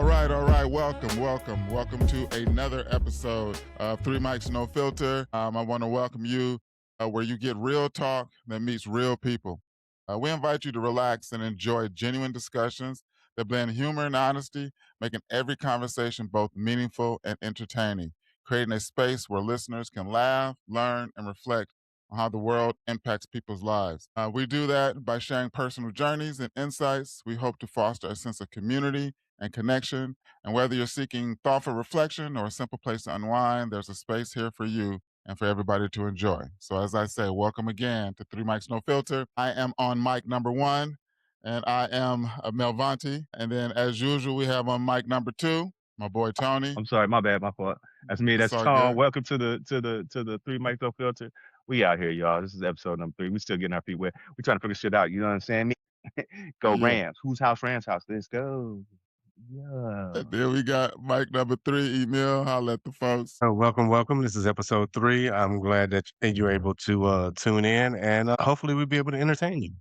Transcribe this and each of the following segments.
All right. Welcome to another episode of Three Mics, No Filter. I want to welcome you where you get real talk that meets real people. We invite you to relax and enjoy genuine discussions that blend humor and honesty, making every conversation both meaningful and entertaining, creating a space where listeners can laugh, learn, and reflect on how the world impacts people's lives. We do that by sharing personal journeys and insights. We hope to foster a sense of community and connection. And whether you're seeking thoughtful reflection or a simple place to unwind, there's a space here for you and for everybody to enjoy. So, as I say, welcome again to Three Mics No Filter. I am on mic number one, and I am Melvanti. And then, as usual, we have on mic number two, my boy Tony. I'm sorry, my bad, my fault. That's me. It's That's all Tom. good. Welcome to the Three Mics No Filter. We out here, y'all. This is episode number 3. We still getting our feet wet. We trying to figure shit out. You know what I'm saying? Go Yeah. Rams. Whose house? Rams house. Let's go. Yeah. And then we got mic number 3, Emil. Holla at the folks. Welcome. This is episode 3. I'm glad that you're able to tune in, and hopefully we'll be able to entertain you.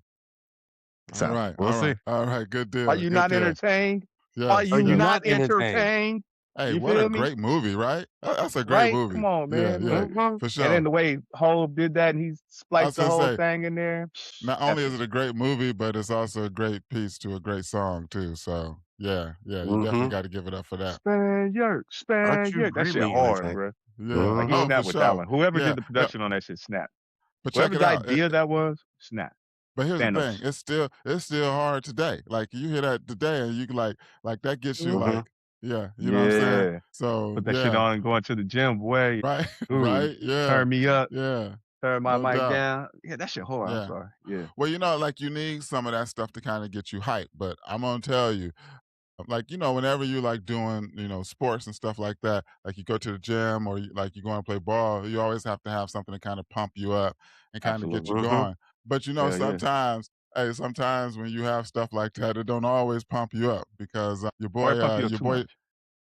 So, All right. we'll see. All right. Good deal. Are you good not deal. entertained? Yes, Are you yes. not entertained? Hey, You what feel a me? great movie, right? That's a great Right? movie. Come on, man. Yeah, Look. for sure. And then the way Hove did that, and he I spliced was the gonna whole say, thing in there. not only is it a great movie, but it's also a great piece to a great song too. So yeah, you definitely got to give it up for that. Spaniard. That shit greatly hard, entertained? bro. Yeah, Like he oh, snapped for with that sure. one. Whoever Yeah, did the production on that shit snapped. but check Whoever's it out. idea that was, snap. But here's Stand the up. thing: it's still hard today. Like you hear that today, and you can like that gets you like, yeah, you know what I'm saying. Yeah. So Put that shit on and going to the gym, boy. right, Ooh, right, yeah, turn me up, yeah, turn my no mic doubt. down. Yeah, that shit hard. I'm Yeah. sorry. Yeah. Well, like you need some of that stuff to kind of get you hyped. But I'm gonna tell you, like whenever you like doing sports and stuff like that, like you go to the gym or like you go and play ball, you always have to have something to kind of pump you up and kind of get you Absolutely. going. But Hell yeah. sometimes when you have stuff like that, it don't always pump you up because Or pump you up too much.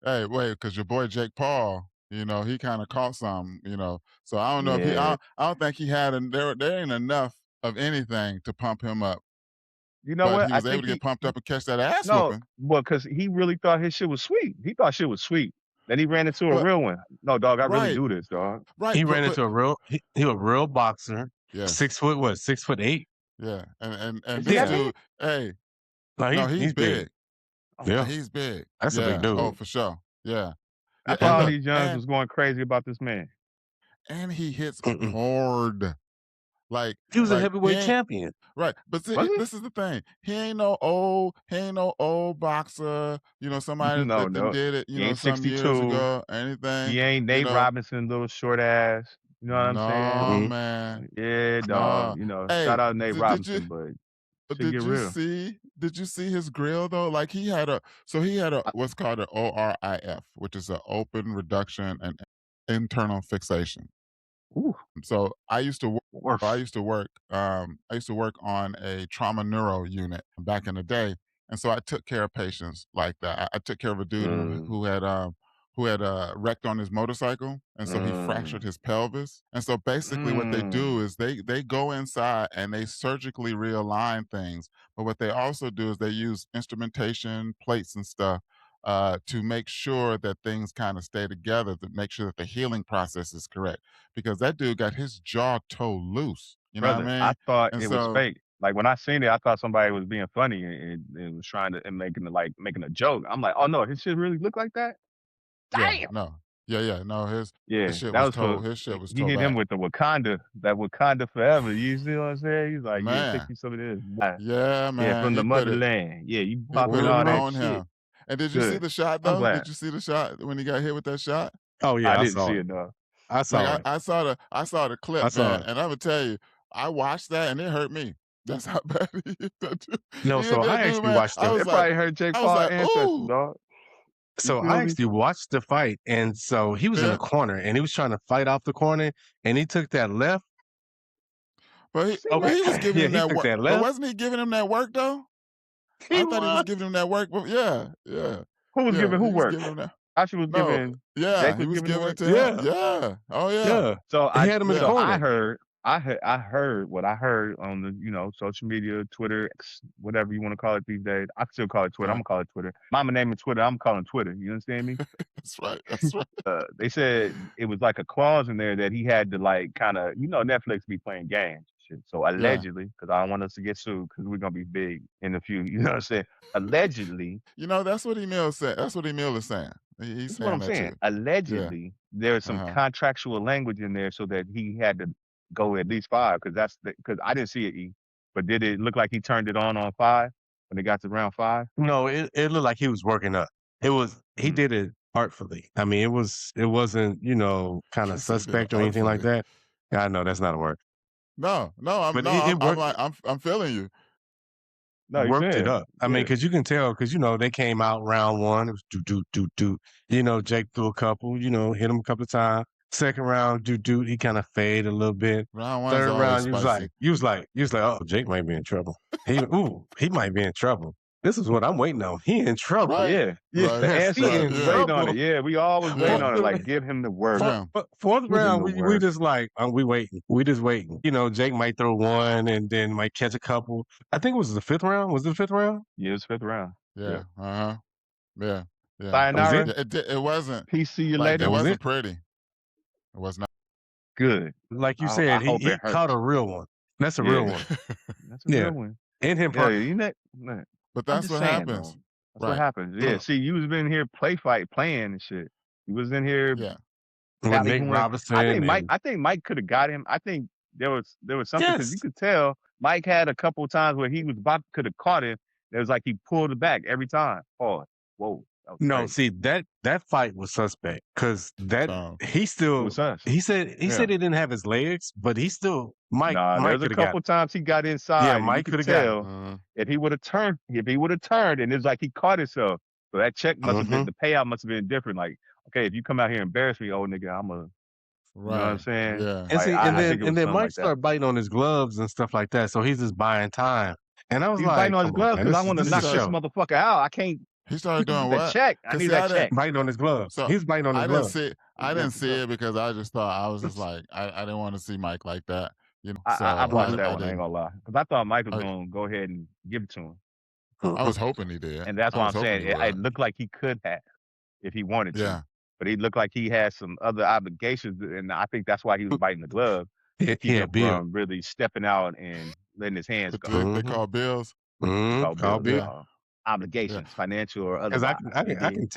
hey, wait, because your boy Jake Paul, he kind of caught some, So I don't know if Yeah. I don't think he had, and there ain't enough of anything to pump him up, You know but what? he I was able think to get pumped up and catch that ass no, whooping. well, because he really thought his shit was sweet. He thought shit was sweet. Then he ran into a But real one. No, dog, I really right, do this, dog. right. He but, ran into a real boxer. yes, 6 foot, 6'8"? yeah, and Is he this that Yeah. dude, hey, No, no, he's big. Oh, Yeah, he's big. that's a big Yeah, dude. oh for sure. Yeah, I and thought look, Lee Jones was going crazy about this man. and he hits Mm-mm. hard. Like He was a he heavyweight ain't champion. right, but see, Was he? this is the thing. He ain't no old boxer. Somebody No, that done no. did it, He ain't some years 62. ago, or anything. He ain't Nate Robinson, little short ass. You know what I'm saying? No, man, Yeah, no. dog. Hey, Shout out Nate did you Robinson, but shit did get you real. see his grill though? Like he had what's called an ORIF, which is an open reduction and internal fixation. Ooh, So I used to worse. work on a trauma neuro unit back in the day, and so I took care of patients like that. I took care of a dude who had wrecked on his motorcycle, and so he fractured his pelvis. And so basically, what they do is they go inside and they surgically realign things. But what they also do is they use instrumentation, plates, and stuff. To make sure that things kind of stay together, to make sure that the healing process is correct because that dude got his jaw toe loose. You know what Brother, I I mean? thought And it was so, fake. Like when I seen it, I thought somebody was being funny and was trying to and making a joke. I'm like, oh no, his shit really look like that? yeah, Damn. no, yeah, no, his Yeah, shit that was was for his shit was he toe hit him back, with the that Wakanda forever. You see what I'm saying? He's like, yeah, take man. me some of this. Yeah, Yeah, man, from the motherland. Yeah, you he put popping it all that on shit. him. And did you see Good. the shot I'm though? glad. Did you see the shot when he got hit with that shot? Oh I yeah, I didn't saw see it. it though. I saw Like it. I saw the I clip, saw man, it. and I would tell you, I watched that and it hurt me. That's how bad he hit that dude. No, He hit so that I dude, actually man. watched the. It probably hurt Jake I was Paul like, ancestors, ooh, dog. You So feel I me? actually watched the fight, and so he was in yeah. the corner, and he was trying to fight off the corner, and he took that left. But See, he man? was giving Yeah, him he that took work. that But left. wasn't he giving him that work though? He I thought he was was. giving him that work. But yeah. Who was giving who He was work? giving him that. Actually was No, giving yeah, Jake he was was giving the giving it work. to him. Yeah, Yeah. Oh yeah. yeah. So He had him in the Yeah. I corner. heard I heard what I heard on the social media, Twitter, X, whatever you want to call it these days. I still call it Twitter. I'm Right. gonna call it Twitter. Mama named it Twitter. I'm calling Twitter. You understand me? That's right. That's right. They said it was like a clause in there that he had to like kind of Netflix be playing games and shit. So Yeah. allegedly, because I don't want us to get sued because we're gonna be big in a few. You know what I'm saying? Allegedly, That's what Emil said. That's what Emil is saying. He's this is what saying I'm that saying. too. Yeah. Allegedly, there's some Uh-huh. contractual language in there so that he had to go at least five because because I didn't see it. But did it look like he turned it on five when it got to round five? No, it looked like he was working up. He Mm. did it artfully. I mean, it wasn't, kind He of said did it suspect or anything like artfully. that. Yeah, I know that's not a word. No, no, I'm But no, it I'm worked. like I'm feeling you. No, you Worked it said up. I mean, yeah. because you can tell, because they came out round one, it was do do do do. Jake threw a couple, hit him a couple of times. Second round, do he kind of faded a little bit. Round one's Third always round, spicy. oh, Jake might be in trouble. He might be in trouble. This is what I'm waiting on. He in trouble. Right. Yeah, yeah. Right. The He answer Right. in we Yeah. waiting on it. trouble. Yeah, we always waiting Yeah. on it. Like give him the work. Yeah. Fourth Give him round, the we work. just like we waiting. We just waiting. Jake might throw one and then might catch a couple. I think it was the fifth round. Was it the fifth round? Yeah, it's fifth round. Yeah. Yeah. Uh-huh. Yeah. Yeah. That was Sayonara. it. Yeah, it wasn't Peace. See you like it That later. was it. wasn't pretty. It was not. Good. Like you I said, hope he it caught hurts. a real one. That's a real Yeah, one. that's a Yeah. real one. In him Yeah, person. man, But I'm that's just what saying happens. though. That's what Right. happens. Yeah. Mm. See, you was in here playing and shit. You was in here Yeah. With Nick ballyhooing. Robinson and I think Mike could have got him. I think there was something because you yes. could tell Mike had a couple of times where he was about could have caught him. It was like he pulled it back every time. Oh, whoa, that was No, crazy. see that fight was suspect because that So he It still was us. he said he Yeah. didn't have his legs, but he still Mike Nah, Mike there's a could have got couple it. times he got Yeah, inside, and you Mike could could have got it. tell if he would have turned, and it's like he caught himself. So that check must have been Mm-hmm. the payout must have been different. Like, okay, if you come out here and embarrass me, old nigga, I'm a, you know what I'm right. saying? Yeah. And Like, see, I think it and was then something Mike like that. started biting on his gloves and stuff like that. So he's just buying time. And I was He's biting like, on his come on, gloves man, because I want to this is a knock this show. motherfucker out. I can't. He started doing The what? check. I Cause need see, that I didn't. check. Biting on his gloves. So He's biting on his gloves. I didn't That's what's see up. it because I just thought I was just like I didn't want to see Mike like that. I So watched Mm-hmm. that I one. I ain't didn't. gonna lie, because I thought Mike was I, gonna go ahead and give it to him, I Mm-hmm. was hoping he did. and that's I why was I'm hoping saying he it would. looked like he could have if he wanted to. Yeah. But he looked like he had some other obligations, and I think that's why he was biting the glove to He keep him had Bill. from really stepping out and letting his hands But go. they Mm-hmm. call bills. They call Call bills, they Bill. Yeah. call Yeah. obligations, financial or Because otherwise. You I dig?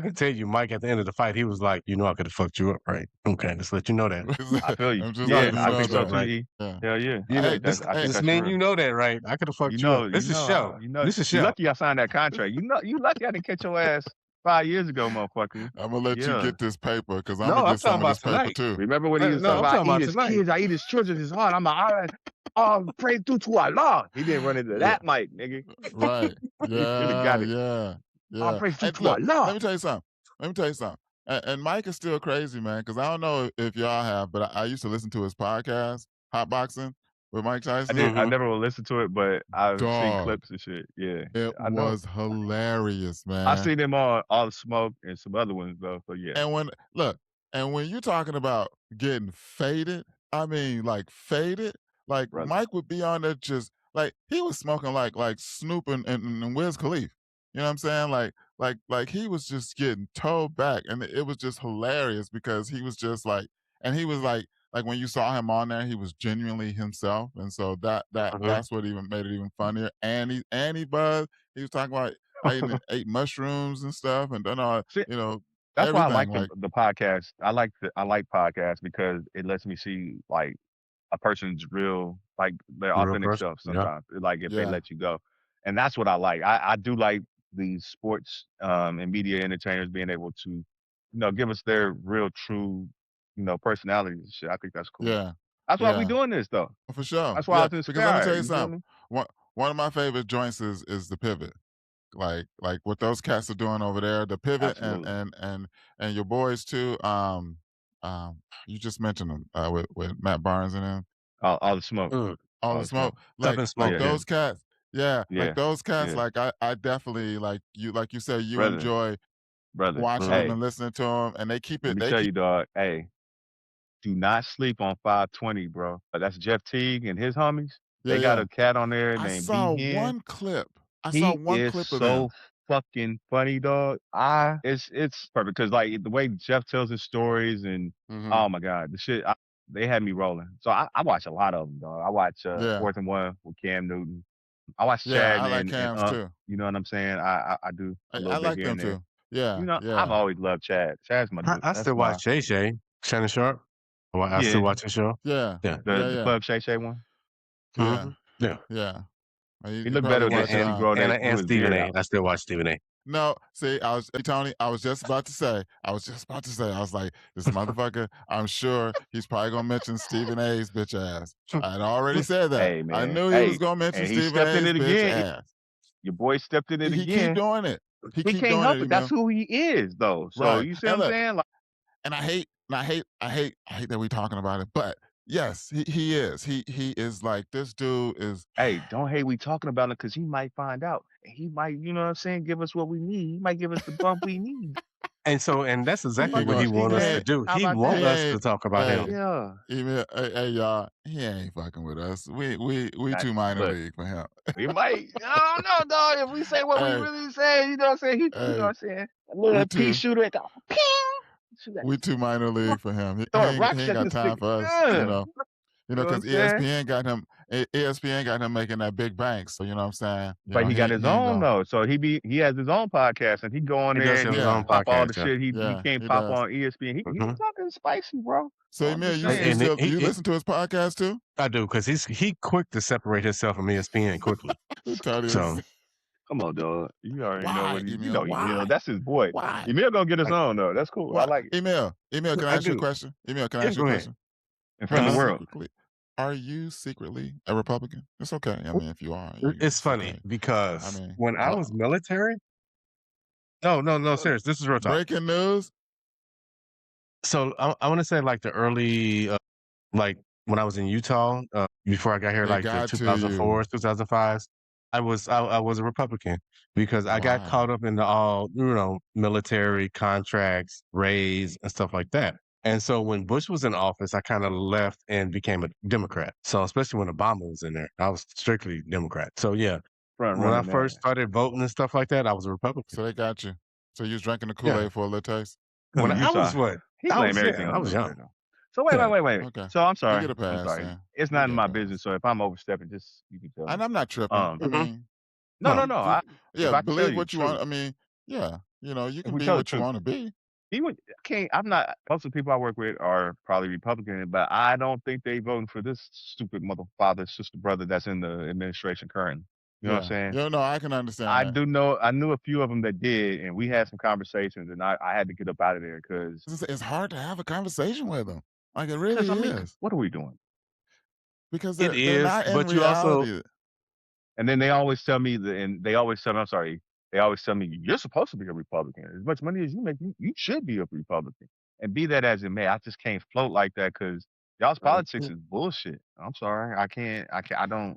can tell you, Mike, at the end of the fight, he was like, I could have fucked you up, right? Okay, just let you know that. I feel you. I'm just Yeah, Yeah, letting just you I let know you think know so that, that. too. right? E. Yeah. Hell yeah. I think that's Just for mean real. you know that, right? I could have fucked you up. This is show. This is You show. lucky I signed that contract. You lucky I didn't catch your ass 5 years ago, motherfucker. I'm gonna let you Yeah. get this paper because I'm No, gonna I'm get talking some of about this paper tonight. too. Remember when he was No, talking I'm about talking I eat about his tonight. kids, I eat his children, his heart. I'm like, pray through to Allah. He didn't run into Yeah. that mic, nigga. Right. He really Yeah. got it. Yeah. I'll Yeah. pray through And to look, let Allah. me tell you something. And Mike is still crazy, man. Because I don't know if y'all have, but I used to listen to his podcast, Hot Boxing with Mike Tyson. I Mm-hmm. never will listen to it, but I've seen Dog, clips and shit. Yeah. it I know. was hilarious, I man. seen him on All the Smoke and some other ones though. So yeah. And when you're talking about getting faded, I mean like faded, like Brother. Mike would be on there just like he was smoking like Snoop and Wiz Khalifa. You know what I'm saying? Like he was just getting towed back, and it was just hilarious because he was just like, and he was like when you saw him on there, he was genuinely himself, and so Mm-hmm. that's what even made it even funnier. And he buzzed. He was talking about ate mushrooms and stuff, and done all See, you know that's why I everything like like the podcast. I like podcasts because it lets me see like a person's real, like their Real authentic person. self Yeah. sometimes, like if they yeah. let you go. And that's what I like. I do like these sports and media entertainers being able to, give us their real, true, personalities and shit. I think that's cool. Yeah, That's why we yeah, doing this though. for sure. That's why I Yeah, was because let me tell inspired. you You feel something. me? One of my favorite joints is the pivot. Like what those cats are doing over there, the pivot Absolutely. and your boys too. You just mentioned them with Matt Barnes and them. All the smoke. Mm. All All the the smoke, smoke. Up like in like smoke. Yeah. those cats. Yeah, like Yeah. those cats. Yeah. Like I definitely like you said you Brother. enjoy Brother. watching them Mm-hmm. Hey, and listening to them, and they keep let it. me They tell keep you, dog. Hey, do not sleep on 520, bro. That's Jeff Teague and his homies. Yeah, They got yeah. a cat on there I named B saw Hen. one clip. I saw He one is clip of so them. fucking funny, dog. It's perfect because like the way Jeff tells his stories and Mhm. oh my god, the shit they had me rolling. So I watch a lot of them, dog. I watch Yeah. Fourth and One with Cam Newton. I watch Yeah, Chad I like and Cams too. You know what I'm saying? I do a I little bit like here them and there. too. Yeah, You know, I've yeah. always loved Chad. Chad's my dude. I That's still my watch Shay Shay, Shannon Sharp. I still yeah. watch his show. Yeah. Yeah. Yeah, The yeah. Club Shay Shay one. Yeah. Yeah. Yeah. He You looked probably better with that And watch since he grow that grew and his Stephen beard A. out. I still watch Stephen A. No, see, Tony, I was just about to say, I was like, this motherfucker, I'm sure he's probably gonna mention Stephen A's bitch ass. I had already said that. Hey I man. knew he was Hey, gonna mention and he Stephen stepped in A's it bitch again. ass. Your boy stepped in it He keep again. doing it. He He keep can't doing help it, it. That's email. who he is, though. So Right. you see what And I'm look, saying? Like, and I hate that we talking about it, but yes, he is. He is like this dude is hey, don't hate we talking about it because he might find out. And he might, you know what I'm saying, give us what we need. He might give us the bump we need. And that's How exactly he about what that, he going want Stephen us he to A? ain't do. How He about want he that? us to ain't talk about hey him. Yeah. email hey y'all, he ain't fucking with us. We That, too minor look, league for him. we might, I don't know, dog. If we say what we Hey, really say, you know what I'm saying? You know what hey, I'm saying? A we little pea too shooter at the pew! Shoot that. we too minor league for him. Throwing He rocks ain't at got this time nigga. for us, Yeah. You know what I'm because saying? ESPN got him making that big bank. So you know what I'm saying? But he got his He ain't own gonna though. So he has his own podcast and he go on He there does and have his he yeah, own pop all the podcast, yeah. shit he yeah, can't he pop does. on ESPN. He Mhm. talking spicy, bro. So So I'm Emil, just saying. you And still do you he listen to his podcast too? I do because he quick to separate himself from ESPN quickly. Tony So is Come on, dog. You already know why, what you Emil? know Emil. That's his boy. Why? Emil gonna get his I, own though. That's cool. I Why? like it. Emil, can I I ask you a do. question? Emil, can I Yeah, ask you a go ahead. question? In Are front you of the Uh-huh. world. secretly are you secretly a Republican? It's okay. I mean, if you are, It's it's funny okay. I because mean, when I uh, was military, no, serious. This is real talk. breaking news. So I want to say like the early, like when I was in Utah, before I got here, It like the got to you. 2004s, 2005s, I was a Republican because I got Why? caught up in the all, military contracts, raise and stuff like that. And so when Bush was in office, I kind of left and became a Democrat. So especially when Obama was in there, I was strictly Democrat. So yeah, Front when I running first man. started voting and stuff like that, I was a Republican. So they got you. So you was drinking the Kool Yeah. Aid for a little taste. Because When of I was Utah. what? He blame everything I on the was military young. though. So wait, Yeah. wait, wait, wait. Okay, So I'm you sorry. get a I'm pass sorry. then. It's You not in get a my pass. business. So if I'm overstepping, just you can tell me. And I'm not tripping. I Um Mhm. mean, no, no, No. no. If yeah, I can tell believe you the what you want. truth, I mean, yeah, you if can we be tell the what you truth, want to be. he would I can't I'm not most of the people I work with are probably Republican, but I don't think they voting for this stupid mother father, sister, brother that's in the administration currently. You know what I'm Yeah, saying? no, I can understand that. I knew a few of them that did, and we had some conversations, and I had to get up out of there It's hard to have a conversation with them. Like it really because I mean, is what are we doing? because It they're is, not in but you also reality. And then they always tell me and they always tell me, I'm sorry, they always tell me you're supposed to be a Republican. As much money as you make, you should be a Republican. And be that as it may, I just can't float like that because y'all's politics is bullshit. I'm sorry, I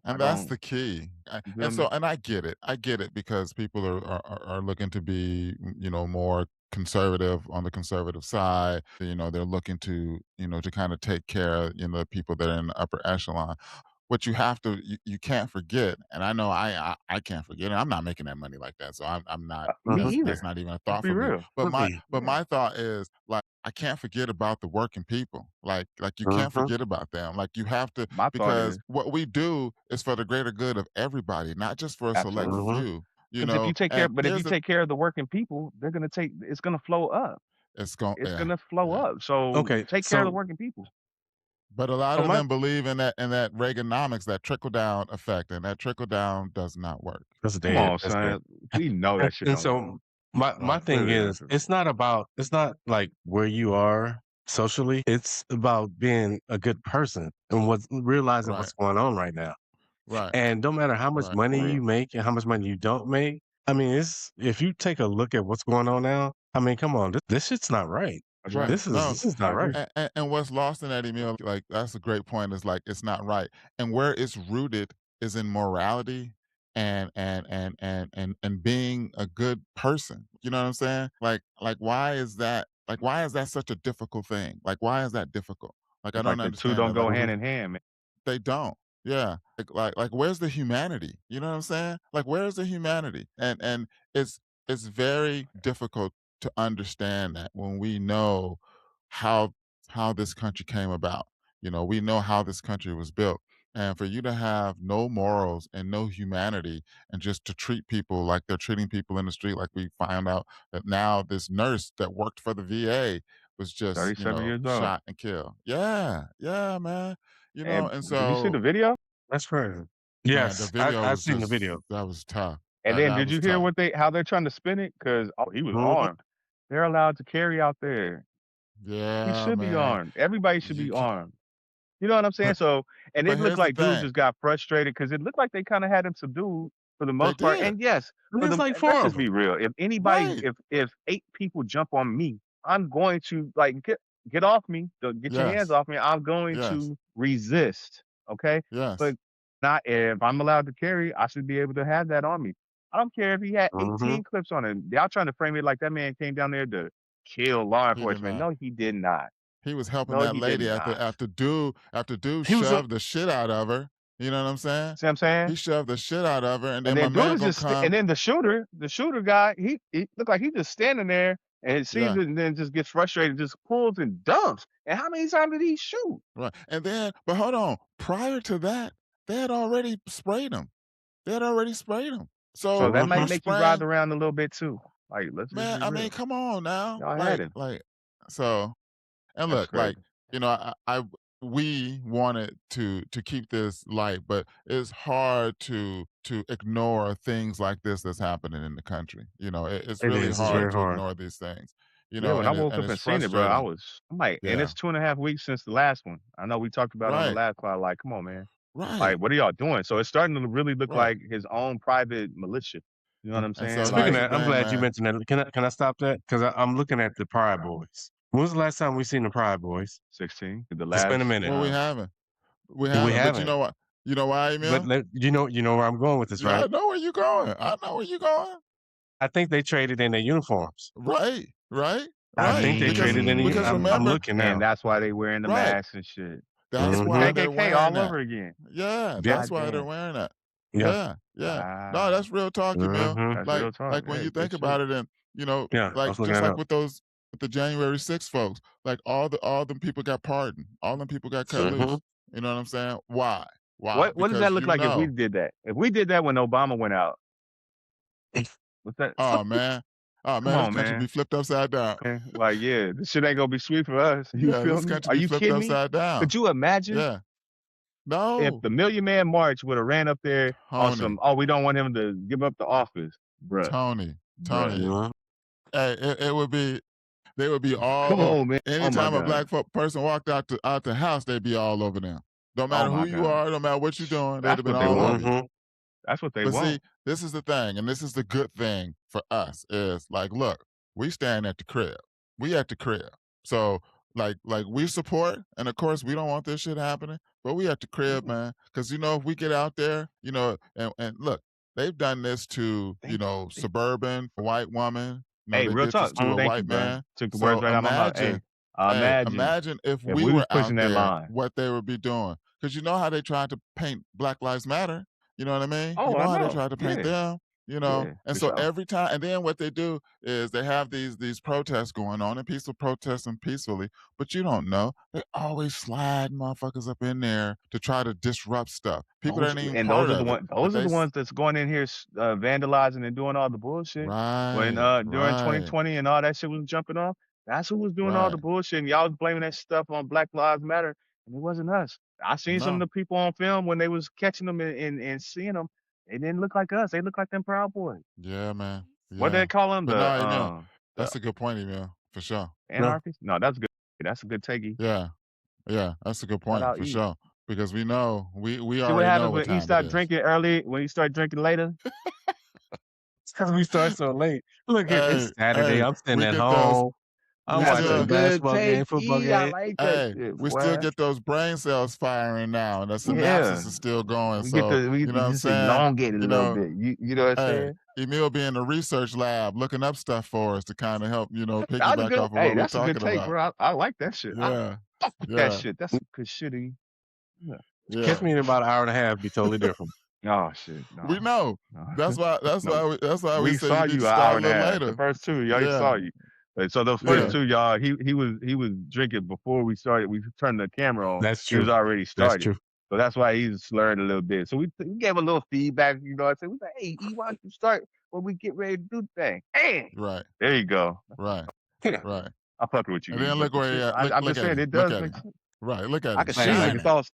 And that's don't. the key. You feel And me? so, and I get it. I get it because people are looking to be, more conservative on the conservative side. They're looking to, to kind of take care of, the people that are in the upper echelon. What you can't forget, and I know I can't forget it. I'm not making that money like that, so I'm not. Me Mhm. That's either. not even a Let's thought be for me. real. But Yeah, my thought is like I can't forget about the working people. Like you can't Mhm. forget about them. Like you have to my thought because is what we do is for the greater good of everybody, not just for a select absolutely Mhm. few. because And if you here's the take care of the working people, they're gonna take. It's gonna flow up. it's going It's yeah gonna flow yeah up. So Okay, take care of the so working people. but a lot so of my them believe in that Reaganomics, that trickle down effect, and that trickle down does not work. that's Come dead. on, That's dead. son. We know And that shit and don't work. so my Right. thing Clearly, is, that's true. it's not like where you are socially. It's about being a good person and realizing Right. what's going on right now. Right. And no matter how much Right. money For you real. make and how much money you don't make, I mean, it's if you take a look at what's going on now, I mean, come on, this shit's not right. That's Right. right. No, This is I not right. agree. and what's lost in that email, like that's a great point, is like it's not right. And where it's rooted is in morality and being a good person. You know what I'm saying? Like why is that such a difficult thing? Like why is that difficult? Like, I It's don't like the two understand don't that. Like, go hand Mhm. in hand, man. they don't. Yeah. Like where's the humanity? You know what I'm saying? Like where's the humanity? And it's very difficult to understand that when we know how how this country came about. You know, we know how this country was built. And for you to have no morals and no humanity and just to treat people like they're treating people in the street, like we found out that now this nurse that worked for the VA was just, 37 years old. shot and killed. Yeah, yeah, man. And And did you see the so, video? That's crazy. man, the Yes, video I've was seen the just video. that was tough. And That then that did was you hear tough. how they're trying to spin it? Because he was Mhm. armed. They're allowed to carry out there. He Yeah, should be man. armed. Everybody should You be can, armed. You know what I'm saying? but So, and but it looked here's the like dude thing. just got frustrated because it looked like they kind of had him subdued for the They most part. did. And yes, And there's like and let's 4 of just them. be real. If anybody, Right. if 8 people jump on me, I'm going to like get off me. Get your hands Yes. off me. I'm going Yes. to resist. Okay, Yes. but not if I'm allowed to carry. I should be able to have that on me. I don't care if he had Mhm. 18 clips on him. Y'all trying to frame it like that man came down there to kill law He did enforcement. not. No, he did not. He was helping No, that he did lady not. after dude He was a shoved the shit out of her. You know what I'm saying? See what I'm saying? He shoved the shit out of her, and And then my then dude man is gonna just, and come. then the shooter guy, he looked like he just standing there and sees Yeah. it and then just gets frustrated, just pulls and dumps. And how many times did he shoot? Right. And then, but hold on. Prior to that, they had already sprayed him. They had already sprayed him. So So that might you Mhm. make you ride spraying, around a little bit too. Like, let's just man. be I mean, real. come on now. Y'all had him. So. And That's look, like, crazy. we wanted to keep this light, but it's hard to ignore things like this that's happening in the country. It's It really is, It's hard very yeah. to hard. ignore these things. Yeah, when I woke And up it's and seen it, bro, frustrating. I'm like, and Yeah. it's 2.5 weeks since the last one. I know we talked about it on the Right. last call. Like, come on, man. Right. Like, what are y'all doing? So it's starting to really look Right. like his own private militia. You know what I'm And so saying? Speaking here's of the Like that, I'm thing, glad you man. mentioned that. Can I stop that? Because I'm looking at the Pride Boys. When was the last time we seen the Pride Boys? 16, the It's been a last minute. Well, we haven't. We We haven't. But you haven't. know what? You know why, But Emil? you know where I'm going with this, Yeah, I right? know where you're going. I know where you're going. I think they traded in their uniforms. Right. Right. I Right. think they Because traded in. because I'm remember, looking and now. that's why they wearing the right. masks and shit. That's It's the Hmm. why they're KKK wearing all that. over again. Yeah, Yeah. that's God why they're damn. wearing that. Yeah. Yeah, yeah. No, Wow. that's real talk, Emil. Hmm. That's Like real talk. like when Hey, you good think about shit. it, and Yeah. I like was looking just that like up. with the January 6th folks, like all them people got pardoned, all them people got cut Hmm. loose. You know what I'm saying? Why? Why? What does that Because look like if we did that? If we did that when Obama went out, what's that? oh man, oh Come man, this on, country be man. flipped upside down. Like, yeah, this shit ain't gonna be sweet for us. You Yeah, feel this me? country Are be you flipped kidding me? upside down. Could you imagine Yeah, if no, the Million Man March would have ran up there on Tony, some, oh, we don't want him to give up the office, bruh, Tony, bruh. Tony. Hmm. Hey, it would be. They would be Come all on, man. Oh my anytime a god. black person walked out the house, they'd be all over them. Don't Oh matter who my you god. are, don't matter what you're doing, they'd That's have been what they all over want. you. Hmm. That's what they But see, want. this is the thing, and this is the good thing for us is like, look, we stand at the crib. We at the crib. So like we support, and of course we don't want this shit happening, but we at the crib, Mm-mm. man. Because if we get out there, and look, they've done this to, They, they, suburban white woman. hey, They real did this talk. to a Thank you, white bro. man. Took the words So right out of my mouth. Hey, imagine imagine if if we we was were pushing out that there, line. what they would be doing. Because you know how they tried to paint Black Lives Matter. You know what I mean? You Oh, know I how they know. tried to paint Yeah, them. yeah, And for so sure. every time, and then what they do is they have these protests going on, and peaceful protesting peacefully, but you don't know they always slide motherfuckers up in there to try to disrupt stuff. People that Those ain't even and part those are the of it, ones. but Those are the ones that's going in here vandalizing and doing all the bullshit. When right, during right, 2020 and all that shit was jumping off, that's who was doing all the right. bullshit. And y'all was blaming that stuff on Black Lives Matter, and it wasn't us. I seen some of No, the people on film when they was catching them and seeing them. They didn't look like us. They looked like them Proud Boys. yeah, man, What they yeah. call them? But no, Emil, The that's a good point, Emil, for sure. No. anarchists? No, that's good. That's a good takey. Yeah, yeah, that's a good Shout point out for E. sure. Because we know we See what already know happens what when E time it start is. drinking early, when he start drinking later. It's because we start so late. Look, it's Hey, Saturday. hey, I'm sitting we at get those. home. I'm We That's a watching still, good basketball take, game, football E. I game. like that hey, shit, we still boy. get those brain cells firing now, and the Yeah. synapses is still going. We get So to we you get to know what I'm just saying. elongate it a You little know, bit. You know what I'm hey, saying? Emil be in the research lab looking up stuff for us to kind of help That was a piggyback good off of hey, what we're that's a good talking take, about. bro. I like that shit. Yeah. fuck with that Yeah. shit. That's some good shit. Yeah. Catch Yeah. me in about an hour and a half, be totally different. Oh shit, We no, know. no, That's why. That's no. why. That's why we We say you saw need to you an start hour a and a little half. The later. first two, y'all Yeah. saw you. So those first Yeah. Yeah, two, y'all, he was drinking before we started. We turned the camera on. that's He was true. already That's started. true. So that's why he's slurring a little bit. So we gave a little feedback, you know. I said, we said, hey, E, why don't you start when we get ready to do the thing? Hey, Right. there you go. Right. Yeah. Right. I fucking with you, And E, then but look the where he shit, at. I'm Look just at saying him. it Look does at make him. sense. Right. Look at I him can see them Man, shining. thoughts.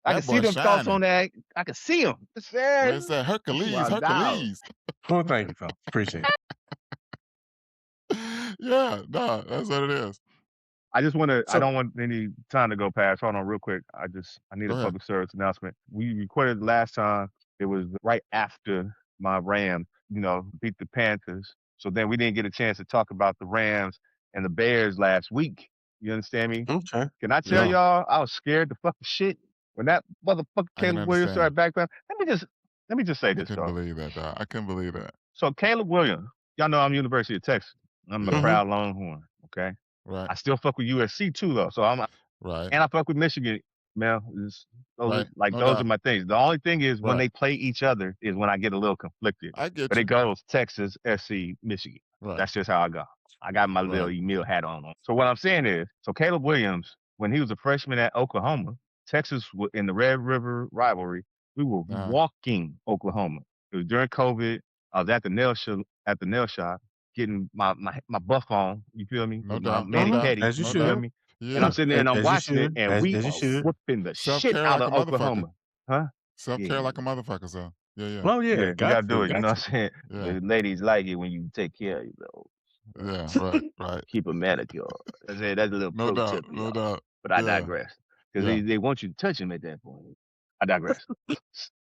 I can That see boy them thoughts shining. on that. I can see them. It's fair. Man said That's Hercules. my dog. Hercules. well, thank you, fellas. Appreciate it. Yeah. No, that's what it is. I just want to. I So, don't want any time to go past. Hold on, real quick. I need Go a ahead. public service announcement. We recorded last time. It was right after my Rams, beat the Panthers. So then we didn't get a chance to talk about the Rams and the Bears last week. You understand me? okay. Can I tell Yeah. y'all? I was scared to fucking shit when that motherfucker I can Caleb Williams understand. started back then. Let me just say I this, couldn't dog. believe that, dog. I couldn't believe that. So Caleb Williams, y'all know I'm University of Texas. I'm a Yeah. Hmm. proud Longhorn. Okay. Right. I still fuck with USC too, though. So Right. and I fuck with Michigan, man. Right. No Those are doubt. my things. The only thing is when Right. they play each other is when I get a little conflicted. I get But it you. goes Texas, SC, Michigan. Right. That's just how I go. I got my little Right. Emil hat on. So what I'm saying is, so Caleb Williams, when he was a freshman at Oklahoma, Texas in the Red River rivalry, we were Uh-huh. walking Oklahoma. It was during COVID. I was at the nail shop getting my buff on. You feel me? No With my doubt. No mani Hmm. doubt. petty. As you You No feel doubt. should. me? And I'm Yeah. sitting there and I'm As you watching it, should. and As we you are should. whooping the Self shit care out like a of motherfucker. Oklahoma. Huh? Self Yeah, care like a motherfucker. So yeah. Yeah. Well, yeah, yeah. We got gotta do to, it. You got know what to. I'm saying? Yeah. The ladies like it when you take care of you, though. Yeah. Right. Right. Keep a manicure. I said that's a little No pro doubt. tip for No y'all. doubt. But I Yeah. digress. Because Yeah. they want you to touch them at that point. I digress.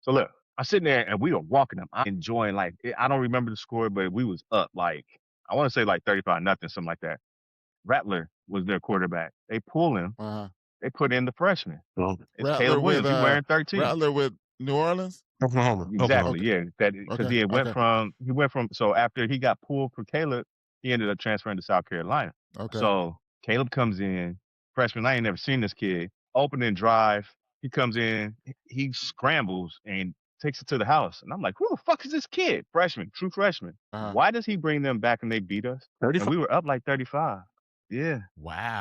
So look, I'm sitting there and we are walking them. I'm enjoying I don't remember the score, but we was up I want to say 35-0, something like that. Rattler was their quarterback. They pull him. Uh-huh. They put in the freshman. Well, It's Rattler Caleb with Williams. He wearing 13. Rattler with New Orleans. Oklahoma. Exactly. Oklahoma. Okay. Yeah. That because Okay. he Okay. went from so after he got pulled for Caleb, he ended up transferring to South Carolina. Okay. So Caleb comes in, freshman. I ain't never seen this kid. Opening drive, he comes in, he scrambles and takes it to the house. And I'm like, who the fuck is this kid? Freshman, true freshman. Uh-huh. Why does he bring them back and they beat us? And 35. we were up 35. Yeah.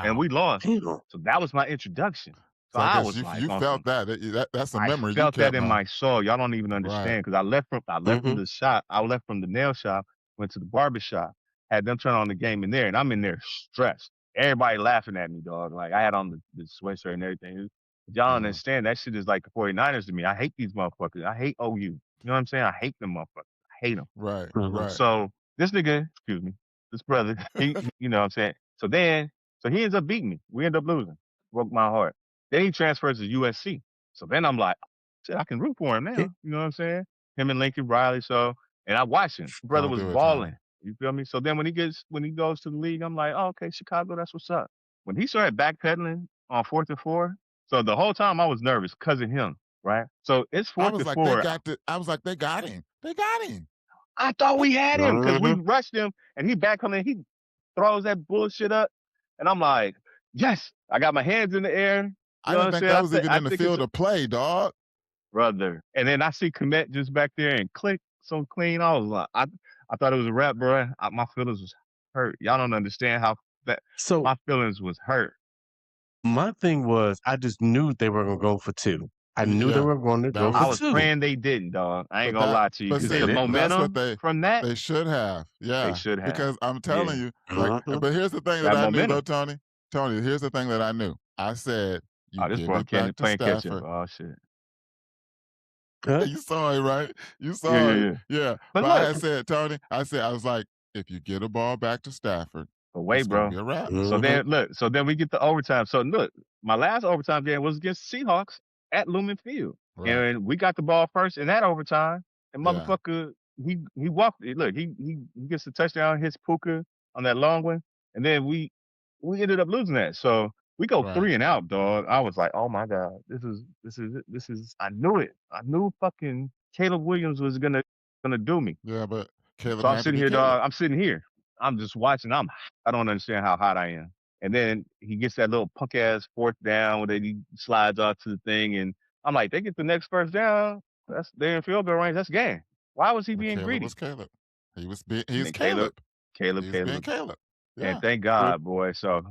And we Wow. lost. Damn. So that was my introduction. So So I I guess was like you on felt some that. That's a I memory you felt that kept, in huh? my soul. Y'all don't even Right. understand because I left from Hmm. the shop. I left from the nail shop, went to the barber shop, had them turn on the game in there, and I'm in there stressed. Everybody laughing at me, dog. Like I had on the sweatshirt and everything. But y'all don't Uh-huh. understand that shit is like the 49ers to me. I hate these motherfuckers. I hate OU. You know what I'm saying? I hate them motherfuckers. I hate them. Right. Hmm. Right. So this nigga, excuse me, this brother, you know what I'm saying? So he ends up beating me. We end up losing. Broke my heart. Then he transfers to USC. So then I'm like, shit, I can root for him now. You know what I'm saying? Him and Lincoln Riley. So, and I watched him. Brother Don't was do it, Tony. balling. You feel me? So then when he goes to the league, I'm like, oh, okay, Chicago, that's what's up. When he started backpedaling on 4th and 4, so the whole time I was nervous because of him, right? So it's I fourth was and like, they four. got the. I was like, they got him. They got him. I thought we had him because we Hmm. rushed him and he backpedaling. He throws that bullshit up, and I'm like, yes, I got my hands in the air. I You know what didn't I'm think saying? that was even I in the think it's field of play, dog. brother. And then I see Komet just back there and click so clean. I was like, I thought it was a rap, bro. My feelings was hurt. Y'all don't understand how that So my feelings was hurt. my thing was, I just knew they were going to go for two. I knew they Yeah, were going to that go was I for was two. praying they didn't, dog. I ain't But gonna lie to you but because They see, the didn't. that's what momentum from that they should have. they Yeah, should have. because I'm Yeah, telling you, like, Hmm. but here's the thing that that I knew though, momentum. Tony. Tony, here's the thing that I knew. I said, you Oh, this give boy it Candy back to playing catch up. Stafford. Oh shit. Huh? You saw it, right? You Yeah, saw yeah, it. yeah. Yeah. But But I look, had said, Tony, I was like, if you get a ball back to Stafford, but wait, it's gonna bro. be a wrap. Hmm. So then we get the overtime. So look, my last overtime game was against Seahawks at Lumen Field. Right. And we got the ball first in that overtime. And Yeah. motherfucker, he walked it. Look, he gets the touchdown, hits Puka on that long one. And then we ended up losing that. So we go Right. 3-and-out, dog. I was like, oh my God, this is I knew it. I knew fucking Caleb Williams was gonna do me. Yeah, but Caleb So I'm had to sitting be here, Caleb. dog. I'm sitting here. I'm just watching. I don't understand how hot I am. And then he gets that little punk ass fourth down where he slides off to the thing. And I'm like, they get the next first down. They're in field goal range. That's game. Why was he But being Caleb greedy? was Caleb. And He's then Caleb, Caleb. Caleb, He's being Caleb. Caleb. And Yeah. thank God, boy. So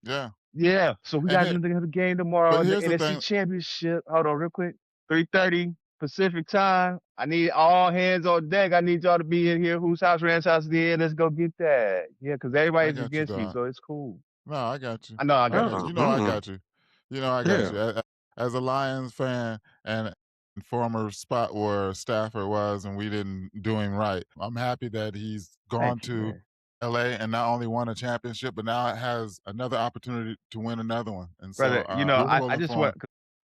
Yeah. yeah. So we And got here, another game tomorrow but in the here's the NFC thing. Championship. Hold on real quick. 3:30 Pacific time. I need all hands on deck. I need y'all to be in here. Whose house, Rand's house is here. Let's go get that. Yeah, because I everybody's got you, against me, dog. so it's cool. No, I got you. I know I I got got you. you. Oh, You know I mm-mm. got you. You know I got Yeah. you. As a Lions fan and former spot where Stafford was, and we didn't do him right. I'm happy that he's gone Thank you, to man. LA and not only won a championship, but now has another opportunity to win another one. And so Brother, I'm I pulling just for want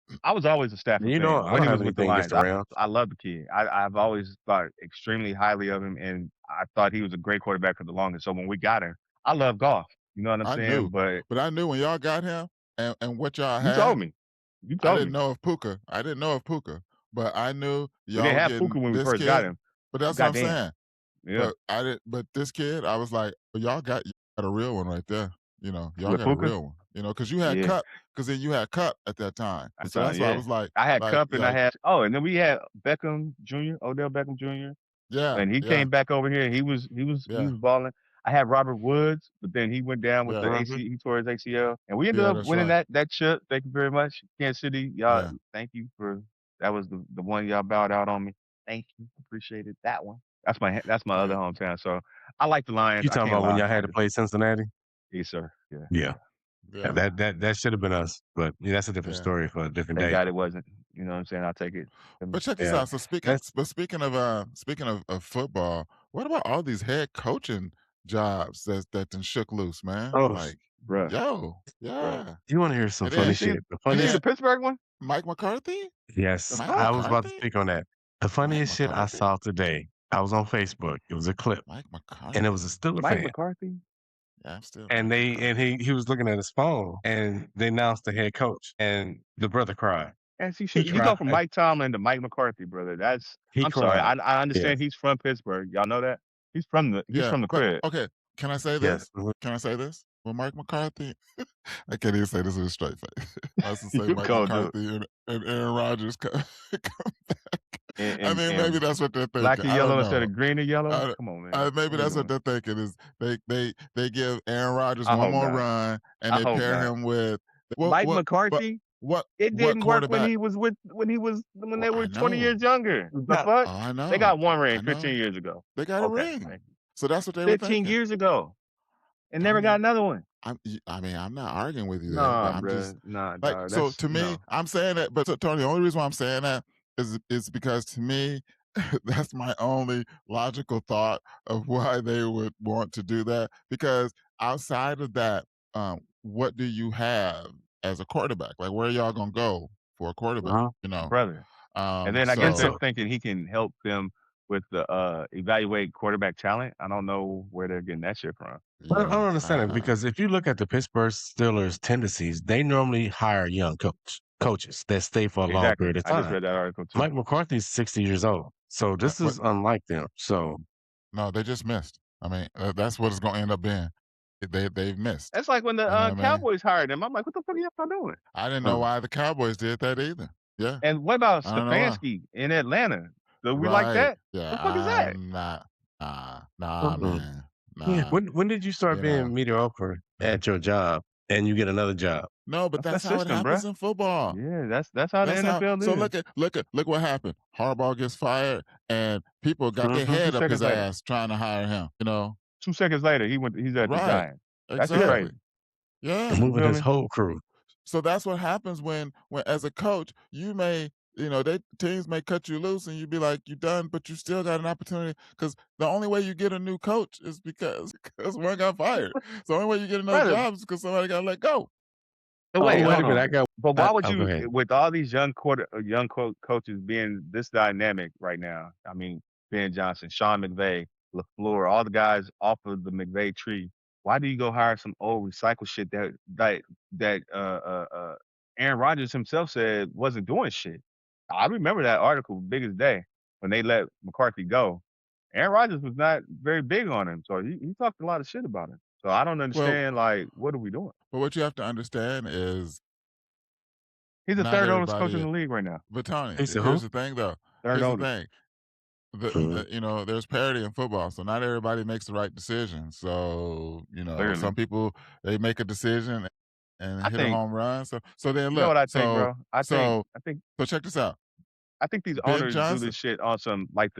him. I was always a Stafford You know, fan I when don't he have was with the anything against Lions. the Rams. I love the kid. I've always thought extremely highly of him, and I thought he was a great quarterback for the longest. So when we got him, I love golf. You know what I'm I saying? knew, But but I knew when y'all got him and what y'all you had, told me. You I told didn't me. know of Puka. I didn't know of Puka, but I knew We y'all didn't were have Puka getting when we this first got kid. him. But that's what I'm Goddamn. saying. Yeah. But this kid, I was like, well, you got a real one right there. Y'all With got a Puka? real one. Because you had Yeah. Cup, because then you had Cup at that time. That's So that's why I yeah. was like, I had Cup and I like, had and then we had Beckham Jr., Odell Beckham Jr. yeah, And he yeah, came back over here. He yeah, was balling. I had Robert Woods, but then he went down with yeah, the Mm-hmm. AC. He tore his ACL, and we ended yeah. up That's winning right. that chip. Thank you very much, Kansas City. Y'all, Yeah, thank you for that. Was the one y'all bowed out on me. Thank you, appreciated that one. That's my other yeah, hometown. So I like the Lions. You I talking can't about when lie. y'all had to play Cincinnati? Yes, sir. Yeah, Yeah. yeah. yeah, That should have been us, but yeah, that's a different yeah. story for a different Thank day. God it wasn't. You know what I'm saying? I'll take it. But check this Yeah. out. So That's speaking of football, what about all these head coaching jobs that done shook loose, man? oh, Like, Bruh, yo, bruh. yeah. you want to hear some And funny then You shit? The and see then the funniest, Pittsburgh one? Mike McCarthy, The yes, Mike I fuck? was about to McCarthy, speak on that. The Mike funniest shit I McCarthy, saw today. I was on Facebook. It was a clip, Mike and it was McCarthy. a Steeler Mike fan, McCarthy? Yeah, I'm still and Mike McCarthy. he was looking at his phone, and they announced the head coach, and the brother cried. As he He should. He go cried. from Mike Tomlin to Mike McCarthy, brother. He I'm sorry. cried. I Yes, understand he's from Pittsburgh. Y'all know that? He's Yeah, from the but crib. okay. Can I say yes. this? Can I say this? Well, Mike McCarthy, I can't even say this with a straight face. I was to say You Mike go do McCarthy and Aaron Rodgers come back. I and mean, maybe that's what they're black thinking. and I don't yellow instead know. of green and yellow. I, Come on, man. maybe What we that's what doing? they're thinking is they give Aaron Rodgers I one hope more not. run and I they hope pair not. him with Mike but McCarthy. It what didn't work quarterback? when Well, they I were 20 know. years younger. The Now, fuck? Oh, I They know. got one ring I 15 know. years ago. They got a Okay, ring. thank you. So that's what they were 15 thinking. years ago, and I never got mean, another one. I mean, I'm not arguing with you there, but Nah, I'm just bruh. Nah, like, dog. so That's to me, no. I'm saying that, but so, Tony, the only reason why I'm saying that is because to me, that's my only logical thought of why they would want to do that. Because outside of that, what do you have as a quarterback? Like, where are y'all gonna go for a quarterback? uh-huh. You know, Brother. And then I guess And they're so so thinking he can help them with the evaluate quarterback talent. I don't know where they're getting that shit from. I yeah, don't understand it because if you look at the Pittsburgh Steelers' tendencies, they normally hire young coaches that stay for a long Exactly. period of I just time. read that article too. Mike McCarthy's 60 years old, so this what? is unlike them. So No, they just missed. I mean, that's what it's gonna end up being. They've missed. That's like when the You know what I mean? Cowboys hired him. I'm like, what the fuck are y'all doing? I didn't know uh, why the Cowboys did that either. Yeah, And what about I don't know why. Stefanski in Atlanta? Do we like Right. that? Yeah, The fuck is that? I'm not. Nah, mm-mm. man. Yeah. Nah. When did you start You know. being mediocre at your job and you get another job? No, but That's that that's how it system, happens bruh. in football. Yeah, that's how the That's how. NFL So is. look what happened. Harbaugh gets fired, and people got their Mm-hmm. Two head up seconds his later. ass trying to hire him. 2 seconds later, he's at the Right. Giants. That shit Yeah, Exactly. crazy. Yeah. You moving feel his me? whole crew. So that's what happens when as a coach, you may, they teams may cut you loose and you be like, you done, but you still got an opportunity because the only way you get a new coach is because one got fired. So the only way you get another Brother, job is because somebody got let go. but Oh, wait, wait hold a minute. on. I got. But why would Go you, ahead. with all these coaches being this dynamic right now? I mean, Ben Johnson, Sean McVay, LaFleur, all the guys off of the McVay tree. Why do you go hire some old recycle shit that Aaron Rodgers himself said wasn't doing shit? I remember that article, big as day, when they let McCarthy go. Aaron Rodgers was not very big on him, so he talked a lot of shit about him. So I don't Well, understand, like, what are we doing? but what you have to understand is He's the not third oldest coach in everybody. the league right now. But Tony, He said, here's "Who?" the thing, though. Third Here's the oldest. thing. Mhm. There's parity in football, so not everybody makes the right decision. So Clearly. some people they make a decision and I hit a think home run. So then you know look, what I think, so bro? I think so I think so check this out. I think these Ben owners do Johnson, this shit on some like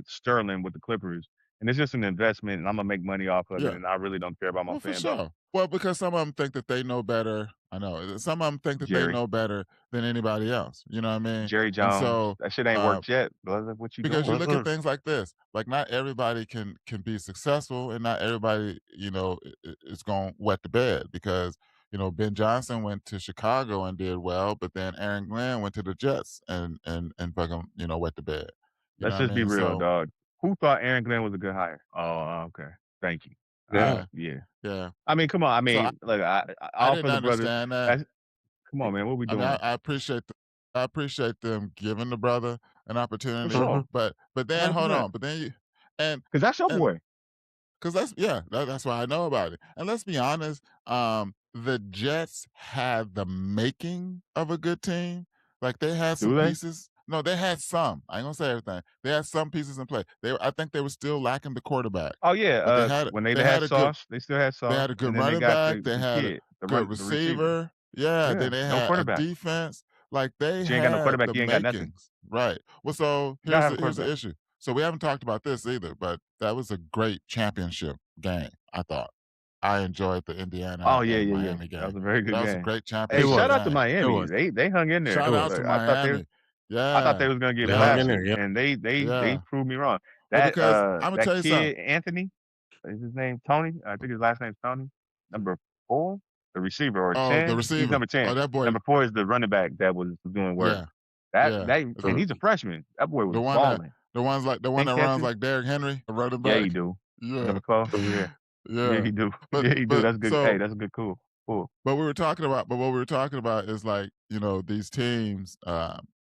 Sterling with the Clippers, and it's just an investment, and I'm gonna make money off of it, yeah. and I really don't care about my Well, for fan base. sure. Well, because some of them think that they know better. I know some of them think that they Jerry, know better than anybody else. You know what I mean? Jerry And Jones, so, that shit ain't uh, worked yet, brother. What you because you doing? look at Mm-mm. things like this, like not everybody can be successful, and not everybody is going to wet the bed because Ben Johnson went to Chicago and did well, but then Aaron Glenn went to the Jets and fucking wet the bed. You know Let's what I just be mean? real, So dog. Who thought Aaron Glenn was a good hire? Oh, okay. Thank you. Yeah. Yeah. yeah. I mean, come on. I So mean, look, I all for didn't the brother. understand that. That's come on, man. What we I mean, doing? I appreciate them giving the brother an For opportunity, sure. Mhm. but then hold 100%. on, but then you and Because that's your and boy. because that's why I know about it. And let's be honest, the Jets had the making of a good team. Like they had some Do they? pieces. No, they had some. I ain't gonna say everything. They had some pieces in play. I think they were still lacking the quarterback, Oh yeah. but When they they had had a good Sauce, they still had they Sauce, had a and good then they running got back. They the had a kid, good the receiver. receiver. Yeah, then Yeah. they No had a quarterback. defense. Like they But you ain't got no had quarterback. the You ain't got nothing. makings. Right. Well, so You gotta have a here's the quarterback. issue. So we haven't talked about this either, but that was a great championship game, I thought. I enjoyed the Oh Indiana yeah, and yeah, yeah. Miami That game. was a very good That was a game. great Hey, It championship shout out was. to game. It Miami. was. They hung in there. It Shout out was. to Look, Miami. I thought they Yeah. was gonna get They hung in Yeah. there. blasted, Yep. and they Yeah. proved me wrong. Well, because I'm gonna That tell you something. kid Anthony, is his name Tony? I think his last name's Tony. Number 4, the receiver, or Oh, the 10. He's receiver. number 10. Oh, that boy. Number 4 is the running back that was doing work. Yeah. Yeah. And he's a freshman. That boy was The one that balling. the one 10 that runs catches. like Derrick Henry, a running Yeah, he back. do. Yeah. Number 12. Yeah. Yeah, Yeah. he do. But Yeah, he do. but That's good. Hey, so that's a good cool. Cool. but what we were talking about is like, these teams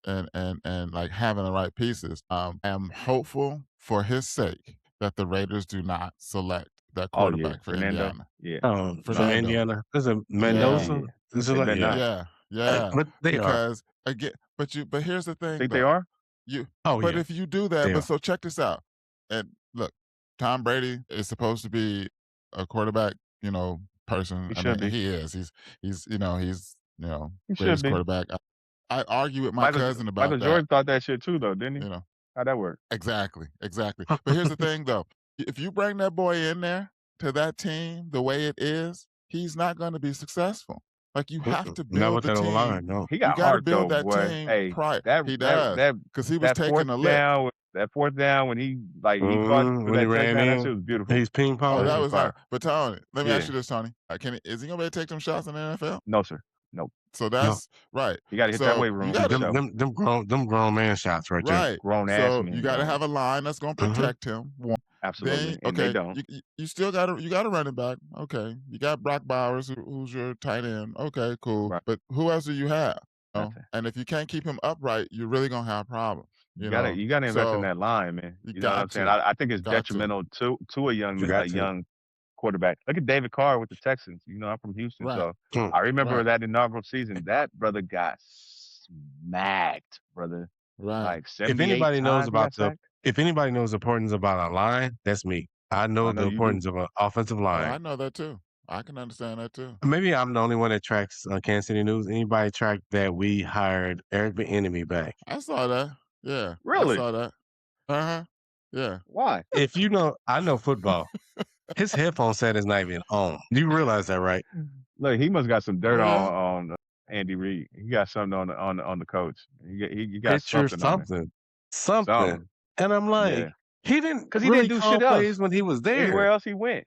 and like having the right pieces. I am hopeful for his sake that the Raiders do not select that Oh yeah, quarterback for Fernando. Indiana. Yeah. From No. Fernando. Indiana. Is it Yeah, yeah, Yeah. Mendoza? yeah. Is it They like bet yeah? not. Yeah. Yeah. But they are. Because again, but here's the thing Think they though. are? You Oh but yeah, if you do that, they but are. so check this out. And look, Tom Brady is supposed to be a quarterback, person. He I mean, should be. he is. He's He should greatest be. quarterback. I argue with my cousin about Michael that, Jordan thought that shit too, though, didn't he? you know. How'd that work? Exactly, exactly. But here's the thing though. If you bring that boy in there to that team the way it is, he's not going to be successful. Like you have Mm-mm. to Not build with the that team. line, no. He You got got to heart build though, that boy. team Hey, prior. that He that does that because he was that fourth taking a lick. down, when he caught for When he that ran touchdown, that shit in, was beautiful. he's ping Oh, That pong. that shit was was nice. fire. But Tony, let me ask Yeah. you this, Tony. Is he gonna be able to take them shots in the NFL? No, sir. Nope. So No, that's right. He got to hit that So weight you room got to himself. them grown man shots right there. right. Grown ass So you men, got to dog. have a line that's gonna Mhm. protect him. One. Then Absolutely, and they okay, don't. you still got a running back. Okay, you got Brock Bowers, who's your tight end. Okay, cool. Right. But who else do you have? Nothing. And if you can't keep him upright, you're really gonna have problems. You gotta invest in So that line, man. you You know what I'm got saying? to, I think it's got to. detrimental to You a got to. young quarterback. Look at David Carr with the Texans. You know, I'm from Houston, Right, so Mm. I remember right, that inaugural season. That brother got smacked, brother. right. Like 78 times he got sacked. If anybody knows the importance about a line, that's me. I Oh, know I know the you do. importance of an offensive Oh, line. I know that too. I can understand that too. Maybe I'm the only one that tracks Kansas City News. Anybody track that we hired Eric Bieniemy back? I saw that. Yeah, I Really? saw that. Uh-huh. Yeah. Why? If you know, I know football. His headphone set is not even on. You realize that, right? Look, he must got some dirt Oh yeah. on Andy Reid. He got something on the coach. He got Picture something on him. something. Something. And I'm like, Yeah. he didn't Because he didn't really do call shit else. plays when he was Everywhere there. else he went.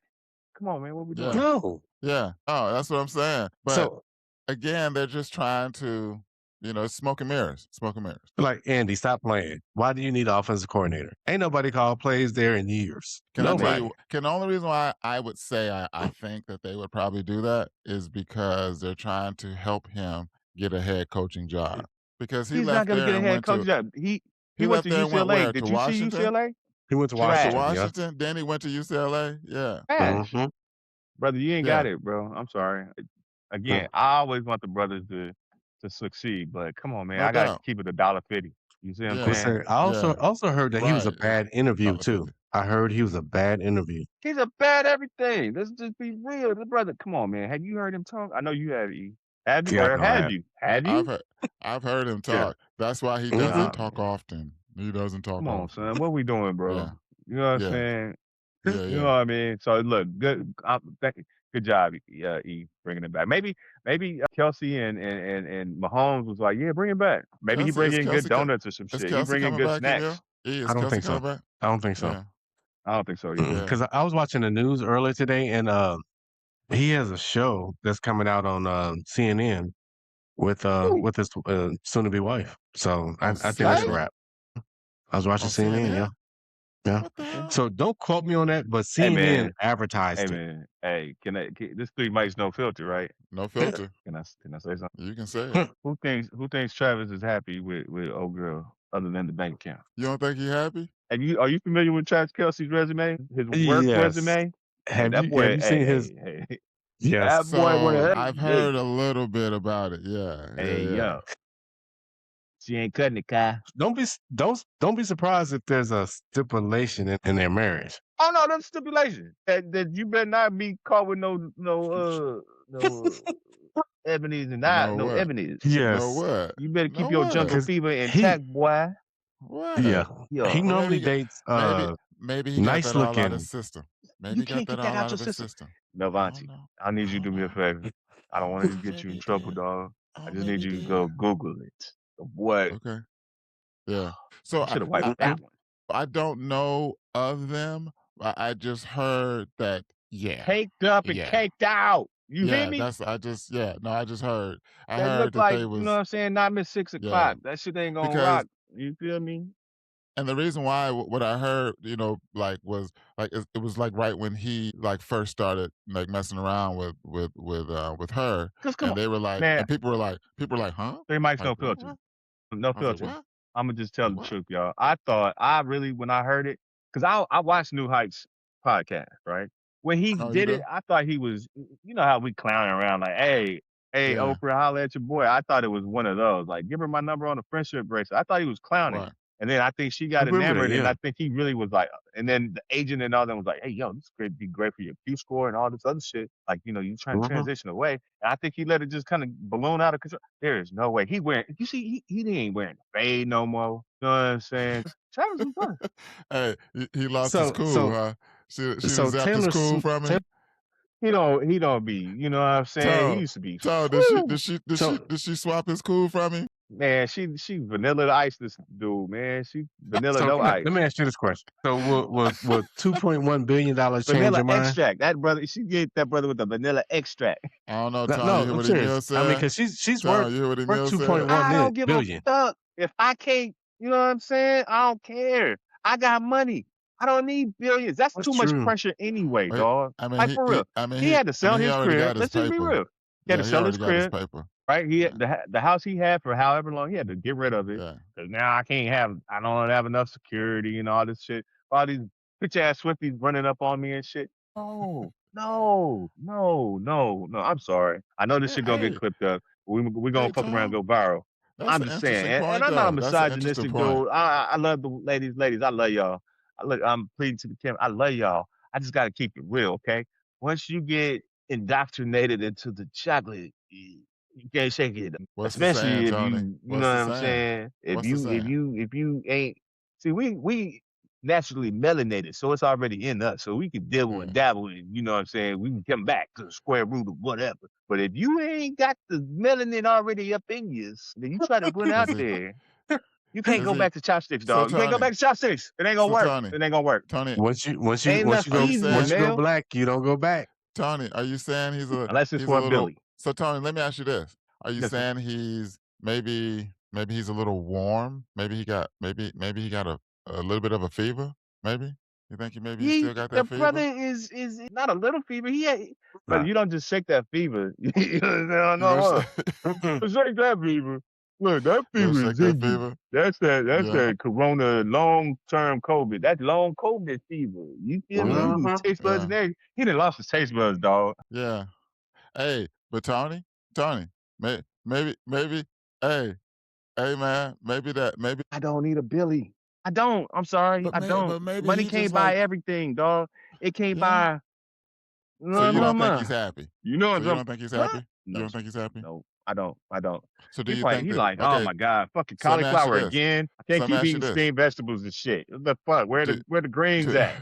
Come on, man. What we Yeah. doing? No. Yeah. Oh, that's what I'm saying. But So, again, they're just trying to, it's smoke and mirrors. Smoke and mirrors. like, Andy, stop playing. Why do you need an offensive coordinator? Ain't nobody called plays there in years. Can I tell you? Nobody. The only reason why I would say I think that they would probably do that is because they're trying to help him get a head coaching job because he He's not left gonna there get a and head went coach to job. He he went left to there and went UCLA. where, to Did you see Washington? UCLA? He went to He went to Washington, yeah. Washington. Then he went to UCLA. Yeah. Trash. Mhm. Brother, you ain't Yeah. got it, bro. I'm sorry. Mm. Again, I always want the brothers to succeed, but come on, man. No I gotta doubt. keep it $1.50. You see what I'm Yeah. saying? Listen, I Yeah. also heard that he was a Right. bad interview too. $1.50. I heard he was a bad interview. He's a bad everything. Let's just be real. The brother, come on, man. Have you heard him talk? I know you have, E. Have you? Yeah, I Or know I have have. you? Have I've you? heard I've heard him Yeah. talk. That's why he Mhm. doesn't Nah, talk man. often. He doesn't talk Come on, often. son. What we doing, Yeah. bro? You know what I'm Yeah. saying? Yeah. You know Yeah. what I mean? So look, good job, E, bringing it back. Maybe Kelsey and Mahomes was like, yeah, bring it back. Maybe he Kelsey bring is in good Kelsey donuts or some is shit. He Kelsey bring in coming good back, Emil? snacks. I Is don't Kelsey think so. coming back? I don't think so. Yeah. I don't think so either. Yeah. Because I was watching the news earlier today, and he has a show that's coming out on CNN Ooh, with his soon-to-be wife. So On I think that's a nice. CNN? wrap. I was watching On CNN. Yeah, CNN? yeah. What the Okay. hell? So don't quote me on that, but Hey CNN man, hey advertised it. man, hey, this three mics no filter, right? No filter. Can I say something? You can say it. Who thinks Travis is happy with old girl other than the bank account? You don't think he happy? Are you familiar with Travis Kelsey's resume? His work Yes. resume? Man, Have that you boy, seen his? hey, Yes. that boy one of So them. I've Hey, heard a little bit about it. Yeah. hey, Yeah. Yeah. yo, she ain't cutting it, Kai. Don't be surprised if there's a stipulation in their marriage. Oh no, that's stipulation. That you better not be caught with no ebonies and not No no what? ebonies. No Yes, what? You better No keep your what? jungle because fever he intact, boy. yeah What? he Yo, Or normally dates maybe he got nice that all out of looking. his system. Maybe you he got can't that get that all out out your of his system. system. I don't Melvanti, know. I need I you to don't do me a know. favor. I don't want to get you Maybe in he trouble, did. dog. I Oh, just maybe need he you to did. go Google it. What? Okay. Yeah. So You should have wiped that one. I don't know of them. I just heard that. Yeah. Caked up and Yeah. caked out. You hear Yeah. me? No. I just heard. I That heard look that like, they you know what was. I'm saying, not miss six Yeah. o'clock. That shit ain't gonna Because rock. You feel me? and the reason why what I heard, like was like it was like right when he like first started like messing around with her, Cause come and on, they were like, man. and people were like, huh? Three mics, Like no what? filter. No I was like, filter. what? I'ma just tell the What? truth, y'all. I really, when I heard it, cause I watched New Heights podcast, right? When he Oh, you did it, do? I thought he was, you know how we clowning around like, hey, Yeah. Oprah, holla at your boy. I thought it was one of those, like, give her my number on a friendship bracelet. I thought he was clowning. Right. And then I think she I got agree with that. enamored, and Yeah. I think he really was like, and then the agent and all them was like, hey, yo, this could be great for your Q score and all this other shit. Like, you trying to Hmm. transition away. And I think he let it just kind of balloon out of control. There is no way. You see, he ain't wearing the fade no more. You know what I'm saying? Travis was fun. Hey, he lost his So cool, huh? She done so zapped his cool from him. He don't be, you know what I'm saying? He Tone, used to be, Tone, woo, So did she swap his cool from him? man, she vanilla ice this dude, man. She vanilla so no let ice. me ask you this question. So will $2.1 billion change Vanilla your mind? extract. That brother, she get that brother with the vanilla extract. I don't know, No, Tone. You no, hear I'm what serious. Emil I mean, said? because she's Tone, you hear what worth Emil said? 2.1 I don't give a billion. fuck. If I can't, you know what I'm saying? I don't care. I got money. I don't need billions. That's That's too much true. pressure anyway, Wait, dog. Like for real. He had to I sell mean, he his already crib. got his Let's just be paper. real. He had Yeah, to he sell his already got his crib, paper. right? He had Yeah, the house he had for however long. He had to get rid of it yeah. because now I don't have enough security and all this shit. All these bitch ass Swifties running up on me and shit. No. I'm sorry. I know this Yeah, shit gonna get clipped up. We gonna hey, fuck around and Tom. go viral. That's I'm an just saying, interesting and point, I'm not a though. That's an interesting misogynistic point. dude. I love the ladies. Ladies, I love y'all. I'm pleading to the camera. I love y'all. I just gotta keep it real, okay? Once you get indoctrinated into the chocolate, you can't shake it. What's the saying, Especially if Tony? you know What's the what I'm saying? saying. If What's the you if saying? you if you ain't see, we naturally melanated, so it's already in us. So we can dibble Yeah. and dabble, and you know what I'm saying. We can come back to the square root of whatever. But if you ain't got the melanin already up in you, then you try to run out Is he? there. You can't Is go he? back to chopsticks, So dog. You can't go Tony. back to chopsticks. It ain't gonna So work. Tony. It ain't gonna work. Tony. Once you once you Ain't once enough you Are go you seasoning, once saying? you go Mel. black, you don't go back. Tony, are you saying Unless it's he's a for a little? Billy. So Tony, let me ask you this: are you Yes, sir. saying he's maybe he's a little warm? Maybe he got a little bit of a fever? Maybe you think he still got The that brother fever? is not a little fever. Brother, Nah. you don't just shake that fever. You know, You know, no, shake that fever. Look, that Little fever shake is that in you. fever. That's Yeah. that corona long-term COVID. That's long COVID fever. You feel me? Yeah. You lose Mhm. taste buds and Yeah. everything. He done lost his taste buds, dog. Yeah. Hey, but Tony, maybe, hey, hey, man, maybe, I don't need a Billy. I don't. I'm sorry. I don't. but maybe Money he just can't buy like, everything, dog. It can't yeah. buy. So you don't think he's Mama. happy? You know So what you I'm don't think he's huh? happy? You No, don't sir. think he's happy? No, I don't. I don't. So do He you playing. think He that? like, oh Okay, my god, fucking so let me ask you cauliflower this. again. I So can't let me keep ask you eating this. steamed vegetables and shit. What the fuck? Do Where the greens do at?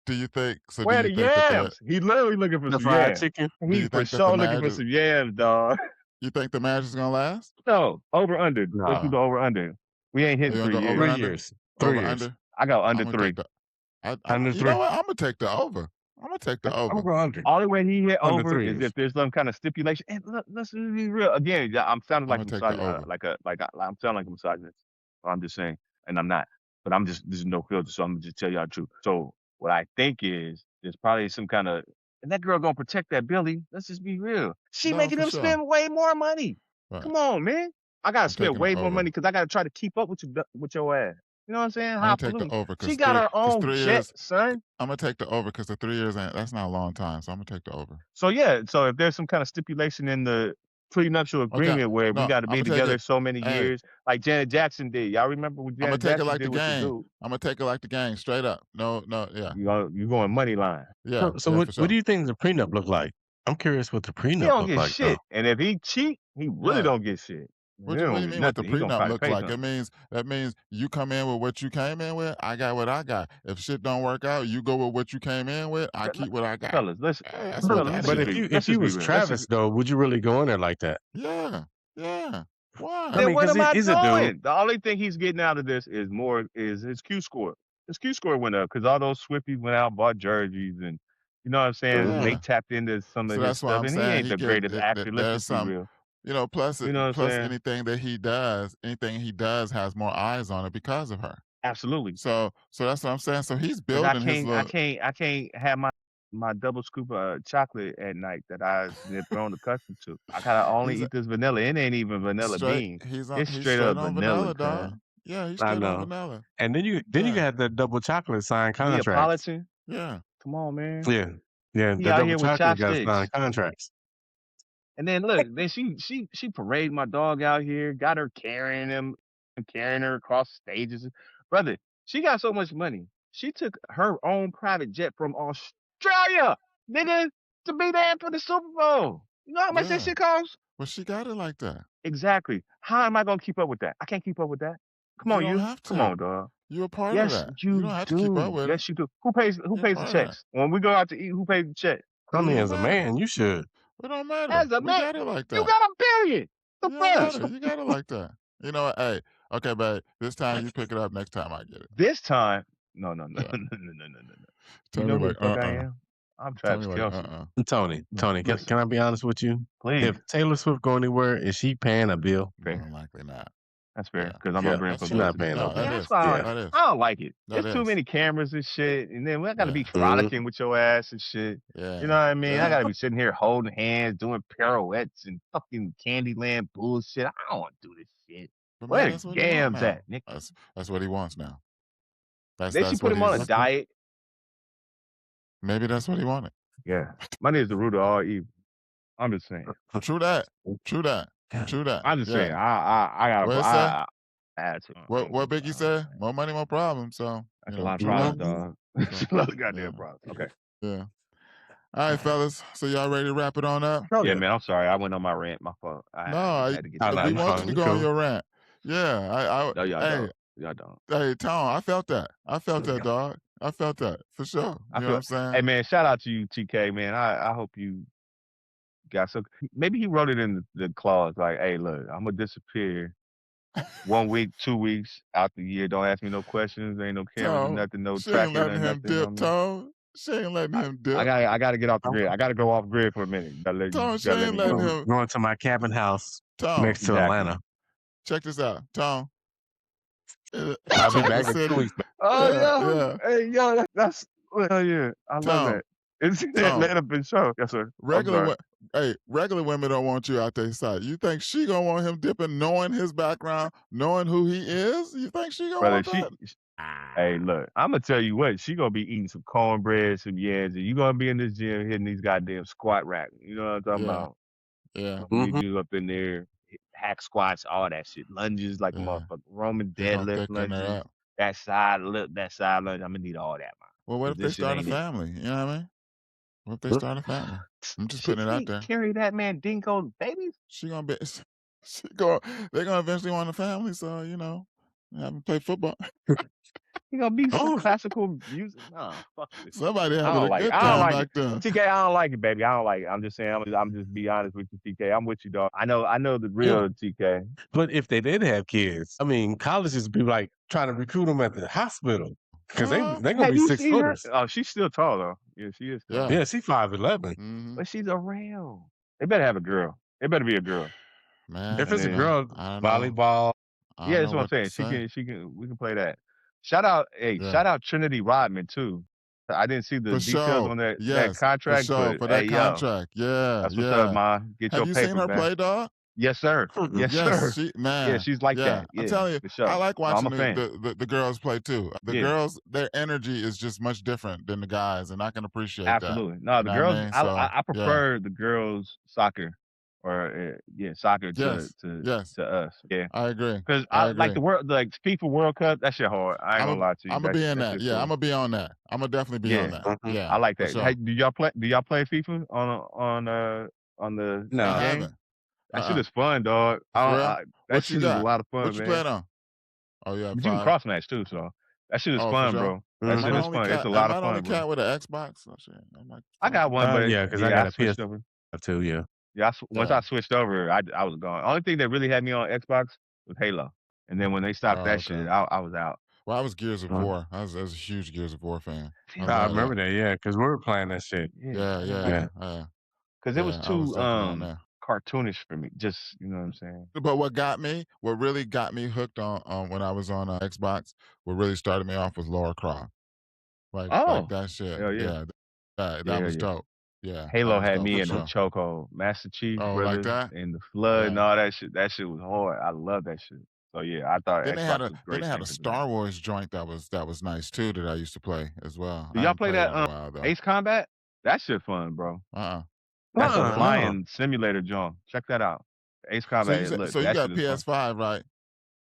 do you think? So do Where you the think that yams? He literally looking for The some fried yams. chicken. do He you for think that the sure looking marriage? for some yams, dog. You think the marriage is gonna last? No, over under. Let's do No, the over under. We ain't Are hitting you gonna 3 go over and years. 3 under? years. Over 3 years. under? I got I'm under gonna take 3. the. Under You know 3. what? I'm gonna take the over. I'm gonna take the I'm over. going under. Only way he hit Under over 3 is years. if there's some kind of stipulation. And let's just be real. Again, yeah, I'm sounding I'm like gonna a take the misogynist, over. I'm sounding like a misogynist. I'm just saying, and I'm not. But I'm just this is no filter, so I'm gonna just tell y'all the truth. So what I think is there's probably some kind of and that girl gonna protect that Billy. Let's just be real. She No, making for him sure. spend way more money. Right. Come on, man. I gotta I'm spend taking the way more over. money because I gotta try to keep up with with your ass. You know what I'm saying? I'm gonna take the Highfalutin. over She got her because own 3 years. jet, son. I'm gonna take the over because the 3 years ain't. That's not a long time. So I'm gonna take the over. So yeah, so if there's some kind of stipulation in the prenuptial Okay. agreement where we No, got to I'm be gonna take together it. so many Hey, years, like Janet Jackson did. Y'all remember what I'm gonna Janet take it Jackson like the did with the game. dude? I'm gonna take it like the game, straight up. No, no, yeah, You going money line. yeah, So yeah, what for what sure. do you think the prenup look like? I'm curious what the He prenup don't look get like though. shit, and if he cheat, he really Right. don't get shit. He What do don't you get mean what the nothing. He gonna prenup probably looks pay like? something. That means you come in with what you came in with. I got what I got. If shit don't work out, you go with what you came in with. I keep what I got. Fellas, That's what let's that But just if is. be if you be was real. Travis though, would you really go in there like that? Yeah, yeah. I Why? Then mean, what because am I he's a dude. doing? The only thing he's getting out of this is his Q score. His Q score went up because all those Swifties went out, bought jerseys, and you know what I'm saying. They Yeah. tapped into some So of his that's why stuff, I'm and he saying ain't he the get greatest actor. Let's there's just be some, real. plus You know what I'm plus saying? anything he does has more eyes on it because of her. Absolutely. So that's what I'm saying. So he's Because building his little. I can't have my double scoop of chocolate at night that I've grown accustomed to. I gotta only He's eat this vanilla. It ain't even vanilla straight. bean. He's It's straight straight up on vanilla, vanilla, cuz. dog. Yeah, he's I straight on know. vanilla. And then you Yeah, got the double chocolate signed contracts. Neapolitan. yeah, Come on, man. Yeah. Yeah, He the out double here with chocolate got chopsticks. signed contracts. And then look, then she parade my dog out here, got her carrying him, carrying her across stages. Brother, she got so much money. She took her own private jet from Australia, nigga, to be there for the Super Bowl. You know how much that yeah. shit costs? Well, she got it like that. Exactly. How am I gonna keep up with that? I can't keep up with that. Come You on, don't you. have Come to. on, dog. You're a part of Yes, that. You you don't have to keep up do. with it. Yes, you do. Who You're a pays the part of that. checks? When we go out to eat, who pays the check? I It mean, don't as a matter. man, you should. It don't matter. As a We man, got it like you that. got a billion. The It don't fuck? matter. You got it like that. You know what? Hey, okay, babe. This time you pick it up. Next time I get it. This time, no, no, no, Yeah. no, no, no, no, no. You Tony know who the like, fuck I am? I'm Tony Travis like, Kelce. Tony, can Listen, can I be honest with you? please. If Taylor Swift go anywhere, is she paying a bill? More Fair. than likely not. That's fair Yeah. because I'm gonna Yeah, bring That's she's not fair. publicity. paying no No, that bill. Yeah, that's is. why Yeah. That is. I don't like it. That There's too is. many cameras and shit, and then I gotta be Yeah. frolicking with your ass and shit. Yeah. You know what I mean? I Yeah. gotta be sitting here holding hands, doing pirouettes and fucking Candyland bullshit. I don't want to do this shit. But man, Where that's the what he wants gams now. at, Nick? That's what he wants now. Then she That's put what him on a he's. diet. Maybe that's what he wanted. Yeah, money is the root of all evil. I'm just saying. True that. True that. True that. I'm just saying. Yeah. I gotta. What it say? I had to. What Biggie said? More money, more problems. So That's you a know, lot of true problems, that. dog. That's So, a lot of goddamn yeah. problems. Okay. Yeah. All right, fellas. So y'all ready to wrap it on up? Oh, Yeah, man. I'm sorry. I went on my rant. My fault. No, I had to get I that like we out. you want fine. you to You go on cool. your rant. Yeah, No, y'all hey, don't. Y'all don't. hey, Tom, I felt that. I felt that, dog. I felt that for sure. I You know feel. what I'm saying? Hey, man. Shout out to you, TK. Man. I hope you got some. Maybe he wrote it in the clause like, "Hey, look, I'm gonna disappear 1 week, 2 weeks out the year. Don't ask me no questions. Ain't no cameras or Tom, nothing. No she ain't tracking or letting him nothing dip. on me." Tom, she ain't letting him dip. I gotta get off the grid. I gotta go off grid for a minute. You Tom, she gotta let ain't me letting go. him. Going to my cabin house Tom, next to Exactly. Atlanta. check this out. Tom, I'll be check back the in 2 city. weeks. Oh Yeah, yeah. yeah. Hey yo, that's oh yeah. I love Tom, that. It's Tom, Atlanta been show. Yes, sir. I'm regular sorry. Hey, regular women don't want you out their sight. You think she gonna want him dipping, knowing his background, knowing who he is? You think she gonna Brother, want that? hey, Ah, look, I'm gonna tell you what, she gonna be eating some cornbread, some yams, and you gonna be in this gym hitting these goddamn squat racks. You know what I'm talking yeah, about? yeah, Need Hmm. you up in there, hack squats, all that shit, lunges like a yeah. motherfucker, Roman He gonna deadlift thicken her lunges, up. that side lunge. I'm gonna need all that, man, Well, what because if they this shit start a ain't it. family? You know what I mean? What if they start a family? I'm just She putting it out can't there. carry that man dingo babies. She gonna be. She go. They're gonna eventually want a family, so have them play football. He gonna be some Oh, classical music. Nah, fuck this shit. Somebody I having don't a like it. good I don't time like back it. then. TK, I don't like it, baby. I don't like it. I'm just saying. I'm just be honest with you, TK. I'm with you, dog. I know the yeah. real TK. But if they did have kids, I mean, colleges be like trying to recruit them at the hospital because Uh, they gonna Have be you 6 seen her? footers. Oh, she's still tall though. Yeah, she is tall. yeah. Yeah, she 5'11". Hmm. But she's around. They better have a girl. It better be a girl. Man, If And it's a then girl, I don't know. volleyball. I yeah, don't that's know what I'm what to saying. say. We can play that. Yeah, Shout out Trinity Rodman too. I didn't see the for details sure. on that Yes, for contract, sure. but For hey that yo, contract. Yeah, that's what's up, yeah. man. Get Have your you seen paper, her man. play, dog? Yes, sir. Mm-mm. Yes, Yes, sir. she Yeah, man, she's like yeah. that. I'm Yeah, telling you, for I sure. like No, I'm watching a fan. the girls play too. The Yeah, girls, their energy is just much different than the guys, and I can appreciate that. absolutely. No, You the know what I girls. mean? So I yeah, prefer the girls soccer, or yeah, soccer yes, yes, to us. Yeah, I agree. because I I like agree. the world, like FIFA World Cup. That shit hard. I ain't I'm gonna a lie to you. I'm gonna be in That that. shit Yeah, I'm cool. gonna be on that. I'm gonna definitely be on Yeah, that. Mhm. I Yeah, like for that. Hey, sure. do y'all play FIFA on the I No, game? haven't. That shit Uh-uh. is fun, dog. For real? That What you shit is a got? lot of fun, What you man. playing on? Oh, yeah, But you can 5. cross match too, so that shit is Oh, for fun, sure. bro. That Am I shit the Mhm. is only fun. It's cat? a Am lot of I the only fun, bro. cat with an Xbox? Oh shit, I might I start got playing one, that. but Yeah, because I yeah, I got a switched PS5 over. too. Yeah. Yeah, once Yeah. I switched over, I was gone. Only thing that really had me on Xbox was Halo, and then when they stopped Oh, that okay. shit, I was out. Well, I was Gears of Uh, War. I was a huge Gears of War fan. I Damn, I love bro. that. remember that. Yeah, because we were playing that shit. Yeah, Yeah, I didn't yeah, like Yeah. it yeah, because it was yeah. I was too definitely on there. cartoonish for me. Just you know what I'm saying? But what really got me hooked on when I was on Xbox, what really started me off was Laura Croft. Like Oh, that shit. hell yeah, Yeah, that yeah, hell was yeah. dope. Yeah, that Halo was had dope me for in a sure. chokehold. Master Chief, Oh, like brother, that? and the flood and Yeah. all that shit. That shit was hard. I love that shit. So yeah, I thought Then they had Xbox a was a then great they had thing a for doing Star that. Wars joint that was nice too that I used to play as well. Do I y'all haven't play played that in a while though. Ace Combat? That shit fun, bro. Uh-uh. That's What's a that? No. flying simulator jump. Check that out. Ace So you Combat. said Look, so you that got shit is fun. PS5, right?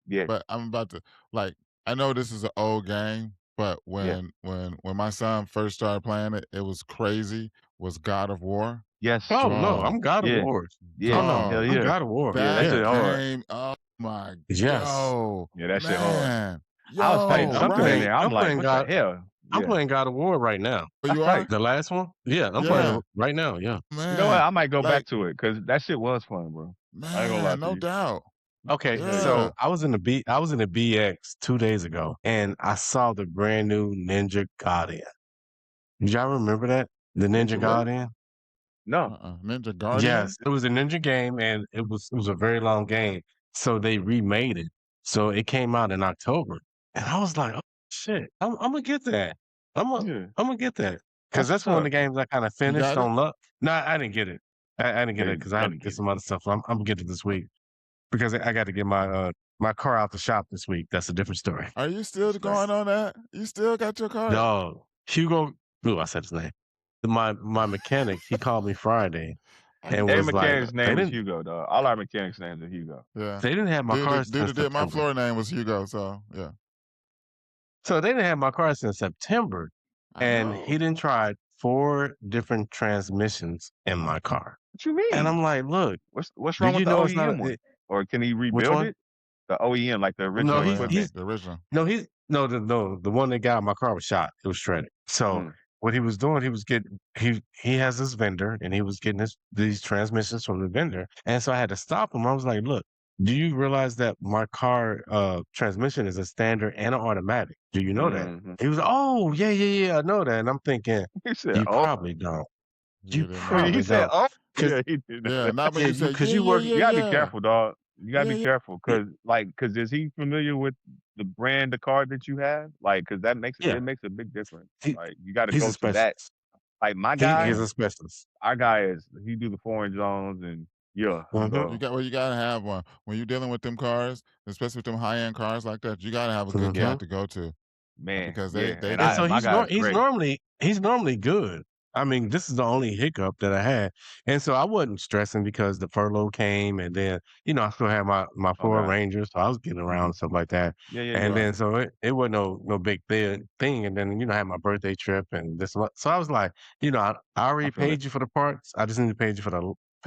Yeah, But I'm about to like I know this is an old game, but yeah. when my son first started playing it, it was crazy. Was God of War. Yes. Oh no, Dog, I'm God of Yeah. War. Oh Yeah. no, Hell dog. I'm yeah. God of War. Yeah, that That Yeah. shit hard. game, oh my Yes. Yeah, that shit hard. man. I was Hey, fighting Yo, I'm something in playing. right. there. I'm I'm like, playing what the God. hell? I'm Yeah. playing God of War right now. Oh, That's you tight. are? The last one. Yeah, I'm playing Yeah, it right now. Yeah. You know what? man. I might go back Like, to it because that shit was fun, bro. I ain't gonna lie man, to no you. doubt. Okay, Hell yeah. Yeah. so I was in the BX 2 days ago, and I saw the brand new Ninja Gaiden. Do y'all remember that? The Ninja Ninja what? Gaiden? No. Ninja Guardian? Yes, it was a ninja game, and it was a very long game. So they remade it. So it came out in October, and I was like, "Oh shit, I'm gonna get that. Yeah. I'm gonna get that because That's that's what's one of up. the games I kind of You finished got it? on luck. No, I didn't get it. I didn't get Yeah, it you because I had gotta to get get it. some other stuff. I'm gonna get it this week because I got to get my car out the shop this week. That's a different story. Are you still That's right. going on that? You still got your card? No, Hugo. Ooh, I said his name. My mechanic. He called me Friday I and knew Every you was said like, mechanic's that. they name is didn't Hugo, dog. All our mechanics' names are Hugo. Yeah. they didn't have my car Dude since that did my September. floor name was Hugo, so yeah. So they didn't have my car since September, I and he know. didn't try 4 different transmissions in my car. What you And mean? I'm like, "Look, What's do wrong with you the know it's not OEM a one? Or can he which rebuild one?" it? The OEM, like the No, original Oh yeah, equipment. he's the original. no, he's no, the one that got my car was shot. It was shredded. So Mm. what he was doing, he was getting he has this vendor, and he was getting these transmissions from the vendor. And so I had to stop him. I was like, "Look, do you realize that my car transmission is a standard and an automatic? Do you know that?" Mm-hmm. He was, "Oh, yeah, yeah, yeah, I know that." And I'm thinking, He said, "You oh. probably don't. You You didn't know He probably that. said, don't, oh. because Yeah, he did Yeah, that. not when yeah, you you say, because yeah, you yeah, work, yeah, You gotta be yeah. careful, dog. You gotta Yeah, be yeah. careful, yeah, cause is he familiar with the brand of car that you have? Like, cause that makes yeah. it makes a big difference. He, Like, you gotta he's a go to that. specialist. Like my He's guy, a specialist. our guy he do the foreign zones and yeah, he Mhm. You go, got well, you gotta have one when you're dealing with them cars, especially with them high end cars like that. You gotta have a good yeah, cat Mhm. to go to man, because they yeah. they And And they so my guy's he's great. normally good. I mean, this is the only hiccup that I had, and so I wasn't stressing because the furlough came, and then I still had my Ford Okay. Ranger, so I was getting around Hmm. and stuff like that. Yeah, yeah, And yeah. right, then so it wasn't no big thing. And then I had my birthday trip and this, so I was like, I I already feel it. paid you for the parts. I just need to pay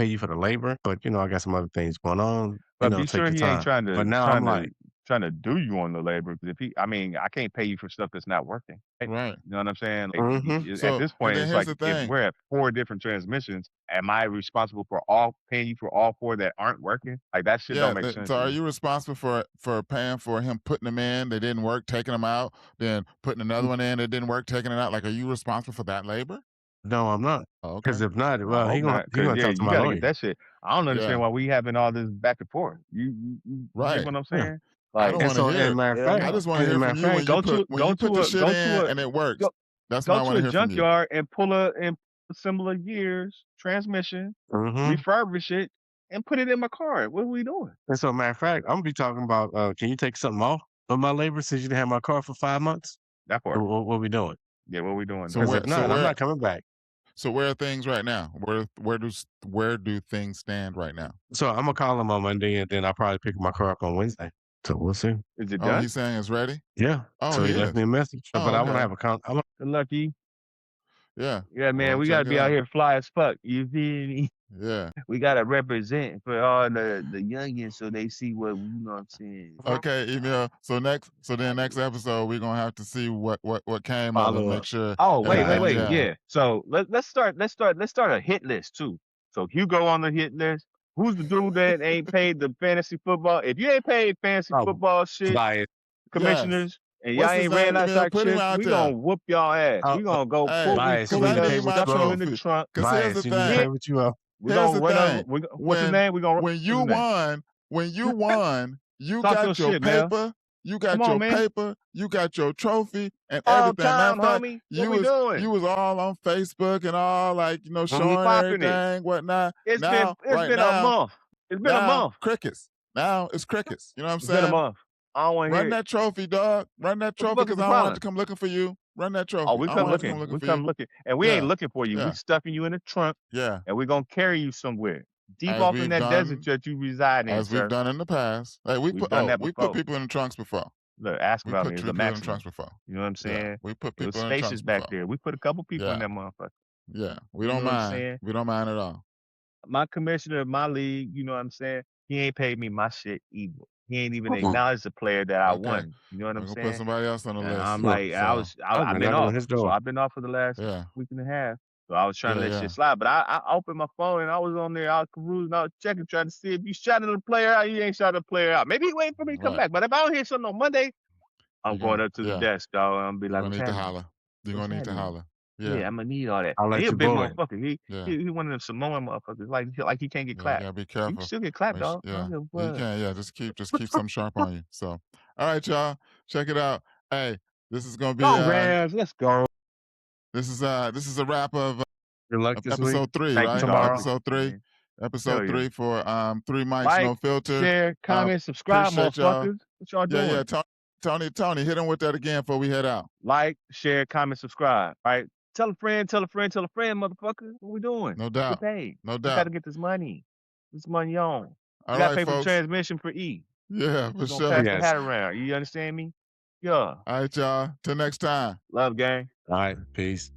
you for the labor, but I got some other things going on. But be Take sure your he ain't time. trying But to now I'm trying to like, trying to do you on the labor. Because I mean, I can't pay you for stuff that's not working. Right? right. You know what I'm saying? Like mm-hmm. at So this and point, then it's here's like the if thing. we're at 4 different transmissions, am I responsible for paying you for all 4 that aren't working? Like that shit don't Yeah. make sense So to are me. you responsible for paying for him putting them in? They didn't work, taking them out, then putting another one in that didn't work, taking it out. Like, are you responsible for that labor? No, I'm not. Oh, Because okay. if not, I well, hope not, he because gonna yeah, talk to you my got to get lawyer. that shit. I don't understand Yeah. why we having all this back and forth. You get Right. what I'm Yeah. saying? I Like, don't And want to so, hear and it. matter of hell fact, I no. just want to and hear matter from of you fact, when you put the shit Go to in a and it works. go That's what go I to want a to hear from you. junkyard and pull a similar year's transmission, mhm. refurbish it, and put it in my car. What are we doing? And so, matter of fact, I'm gonna be talking about. Can you take something off of my labor since you didn't have my car for 5 months? That part. What we doing? Yeah, what we doing So though? Because where if so not, I'm where not coming back. so where are things right now? Where do things stand right now? So I'm gonna call him on Monday, and then I'll probably pick my car up on Wednesday. So we'll see. Is it Oh, done? he's saying it's ready? Yeah. Oh, So he he left me is. a message, Oh, but I want to okay. have a con. Good lucky. Yeah. Yeah, man, Well, we check gotta it be out out. here fly as fuck. You feel me? Yeah. We gotta represent for all the youngins so they see what you know what I'm saying. Okay, email. So next episode we're gonna have to see what came of it. Follow Make up. sure Oh, everything. wait. Yeah. Yeah. So let's start a hit list too. So Hugo on the hit list. Who's the dude that ain't paid the fantasy football? If you ain't paid fantasy Oh, football shit, bias. Yes. commissioners, and y'all What's his ain't ran name, out Emil? y'all Put him chips, out we there. gonna whoop y'all ass. Oh, We gonna go Hey, pull we bias. You because pulling I need to up, pay need with my stuff you in the trophy. trophy. trunk. Because here's the Bias. You need to pay thing. what you owe. We Here's gonna the run over. thing. What's his When name? We gonna when what's you his name? won, you Talk your got your shit, man. paper, you Come got on, your man. paper, you got your trophy and All everything. Matter time, of fact, homie. What you we was you doing? was all on Facebook and all like, Mhm. showing Popping it. everything, whatnot. It's been Now, it's right been a now, month. It's been a now month. crickets. Now it's crickets. You know what I'm It's been a saying? month. I don't want to hear Run it. that trophy, dog. Run that What the trophy fuck is because the I don't want to have to problem? come looking for you. Run that Oh, trophy. we I don't come want to have to come looking. looking We for you. come looking. And we ain't Yeah. looking for you. We Yeah. stuffing you in the trunk Yeah. and we gonna carry you somewhere. Deep As off in we've that desert done that you reside in, as we've sir. done in the past. Like We've done that we put before. people in the trunks before. Look, ask We about put me. It's a people in the trunks maximum. before. You know what I'm Yeah. saying? We put It was people in the spacious trunks back before. there. We put a couple people in Yeah. that motherfucker. Yeah. We You don't know what I'm mind. saying? We don't mind at all. My commissioner of my league, you know what I'm saying? He ain't paid me my shit either. He ain't even Mm. acknowledged the player that I Okay. won. You know what We're I'm gonna put saying? somebody else on the And list. I'm Mm. like, So I've I've been been knocking on off. his So door. I've been off for the last yeah. week and a half. So I was trying to Yeah, let yeah. shit slide. But I opened my phone and I was on there, I was perusing, I was checking, trying to see if you shouted the player out, you ain't shouted the player out. Maybe he waiting for me to come Right. back. But if I don't hear something on Monday, I'm You're going gonna up to the yeah. desk, dog, and I'm be You're like, gonna what's need to happening? holler. You're What's gonna need to happening? holler. Yeah, Yeah. I'm gonna need all that. I'll And he let a your big boy. motherfucker. Yeah. He one of them Samoan motherfuckers. Like he can't get Yeah, you clapped. gotta be You can careful. still get clapped, Make su dog. I don't yeah. give a Yeah, you fuck. can, yeah, just keep something sharp on you. So, all right, y'all, check it out. Hey, this is gonna be Go Rams, let's go. this is a wrap Good luck of this week. episode 3, Thank you, right? dog. I Tomorrow. Episode appreciate you, 3. man. Hell Episode yeah. 3 for 3 mics, Like, no filter. share, comment, subscribe, Appreciate y'all. motherfuckers. What y'all Yeah, yeah. doing? Tony, hit him with that again before we head out. Like, share, comment, subscribe. Right? Tell a friend, motherfucker. What we doing? No Get doubt. paid. No We gotta doubt. get this money. This money on. We All gotta right, pay for the folks. transmission for E. Yeah, for We're gonna sure. pass the Yes. hat around. You understand me? Yeah. All right, y'all. Till next time. Love gang. All right. Peace.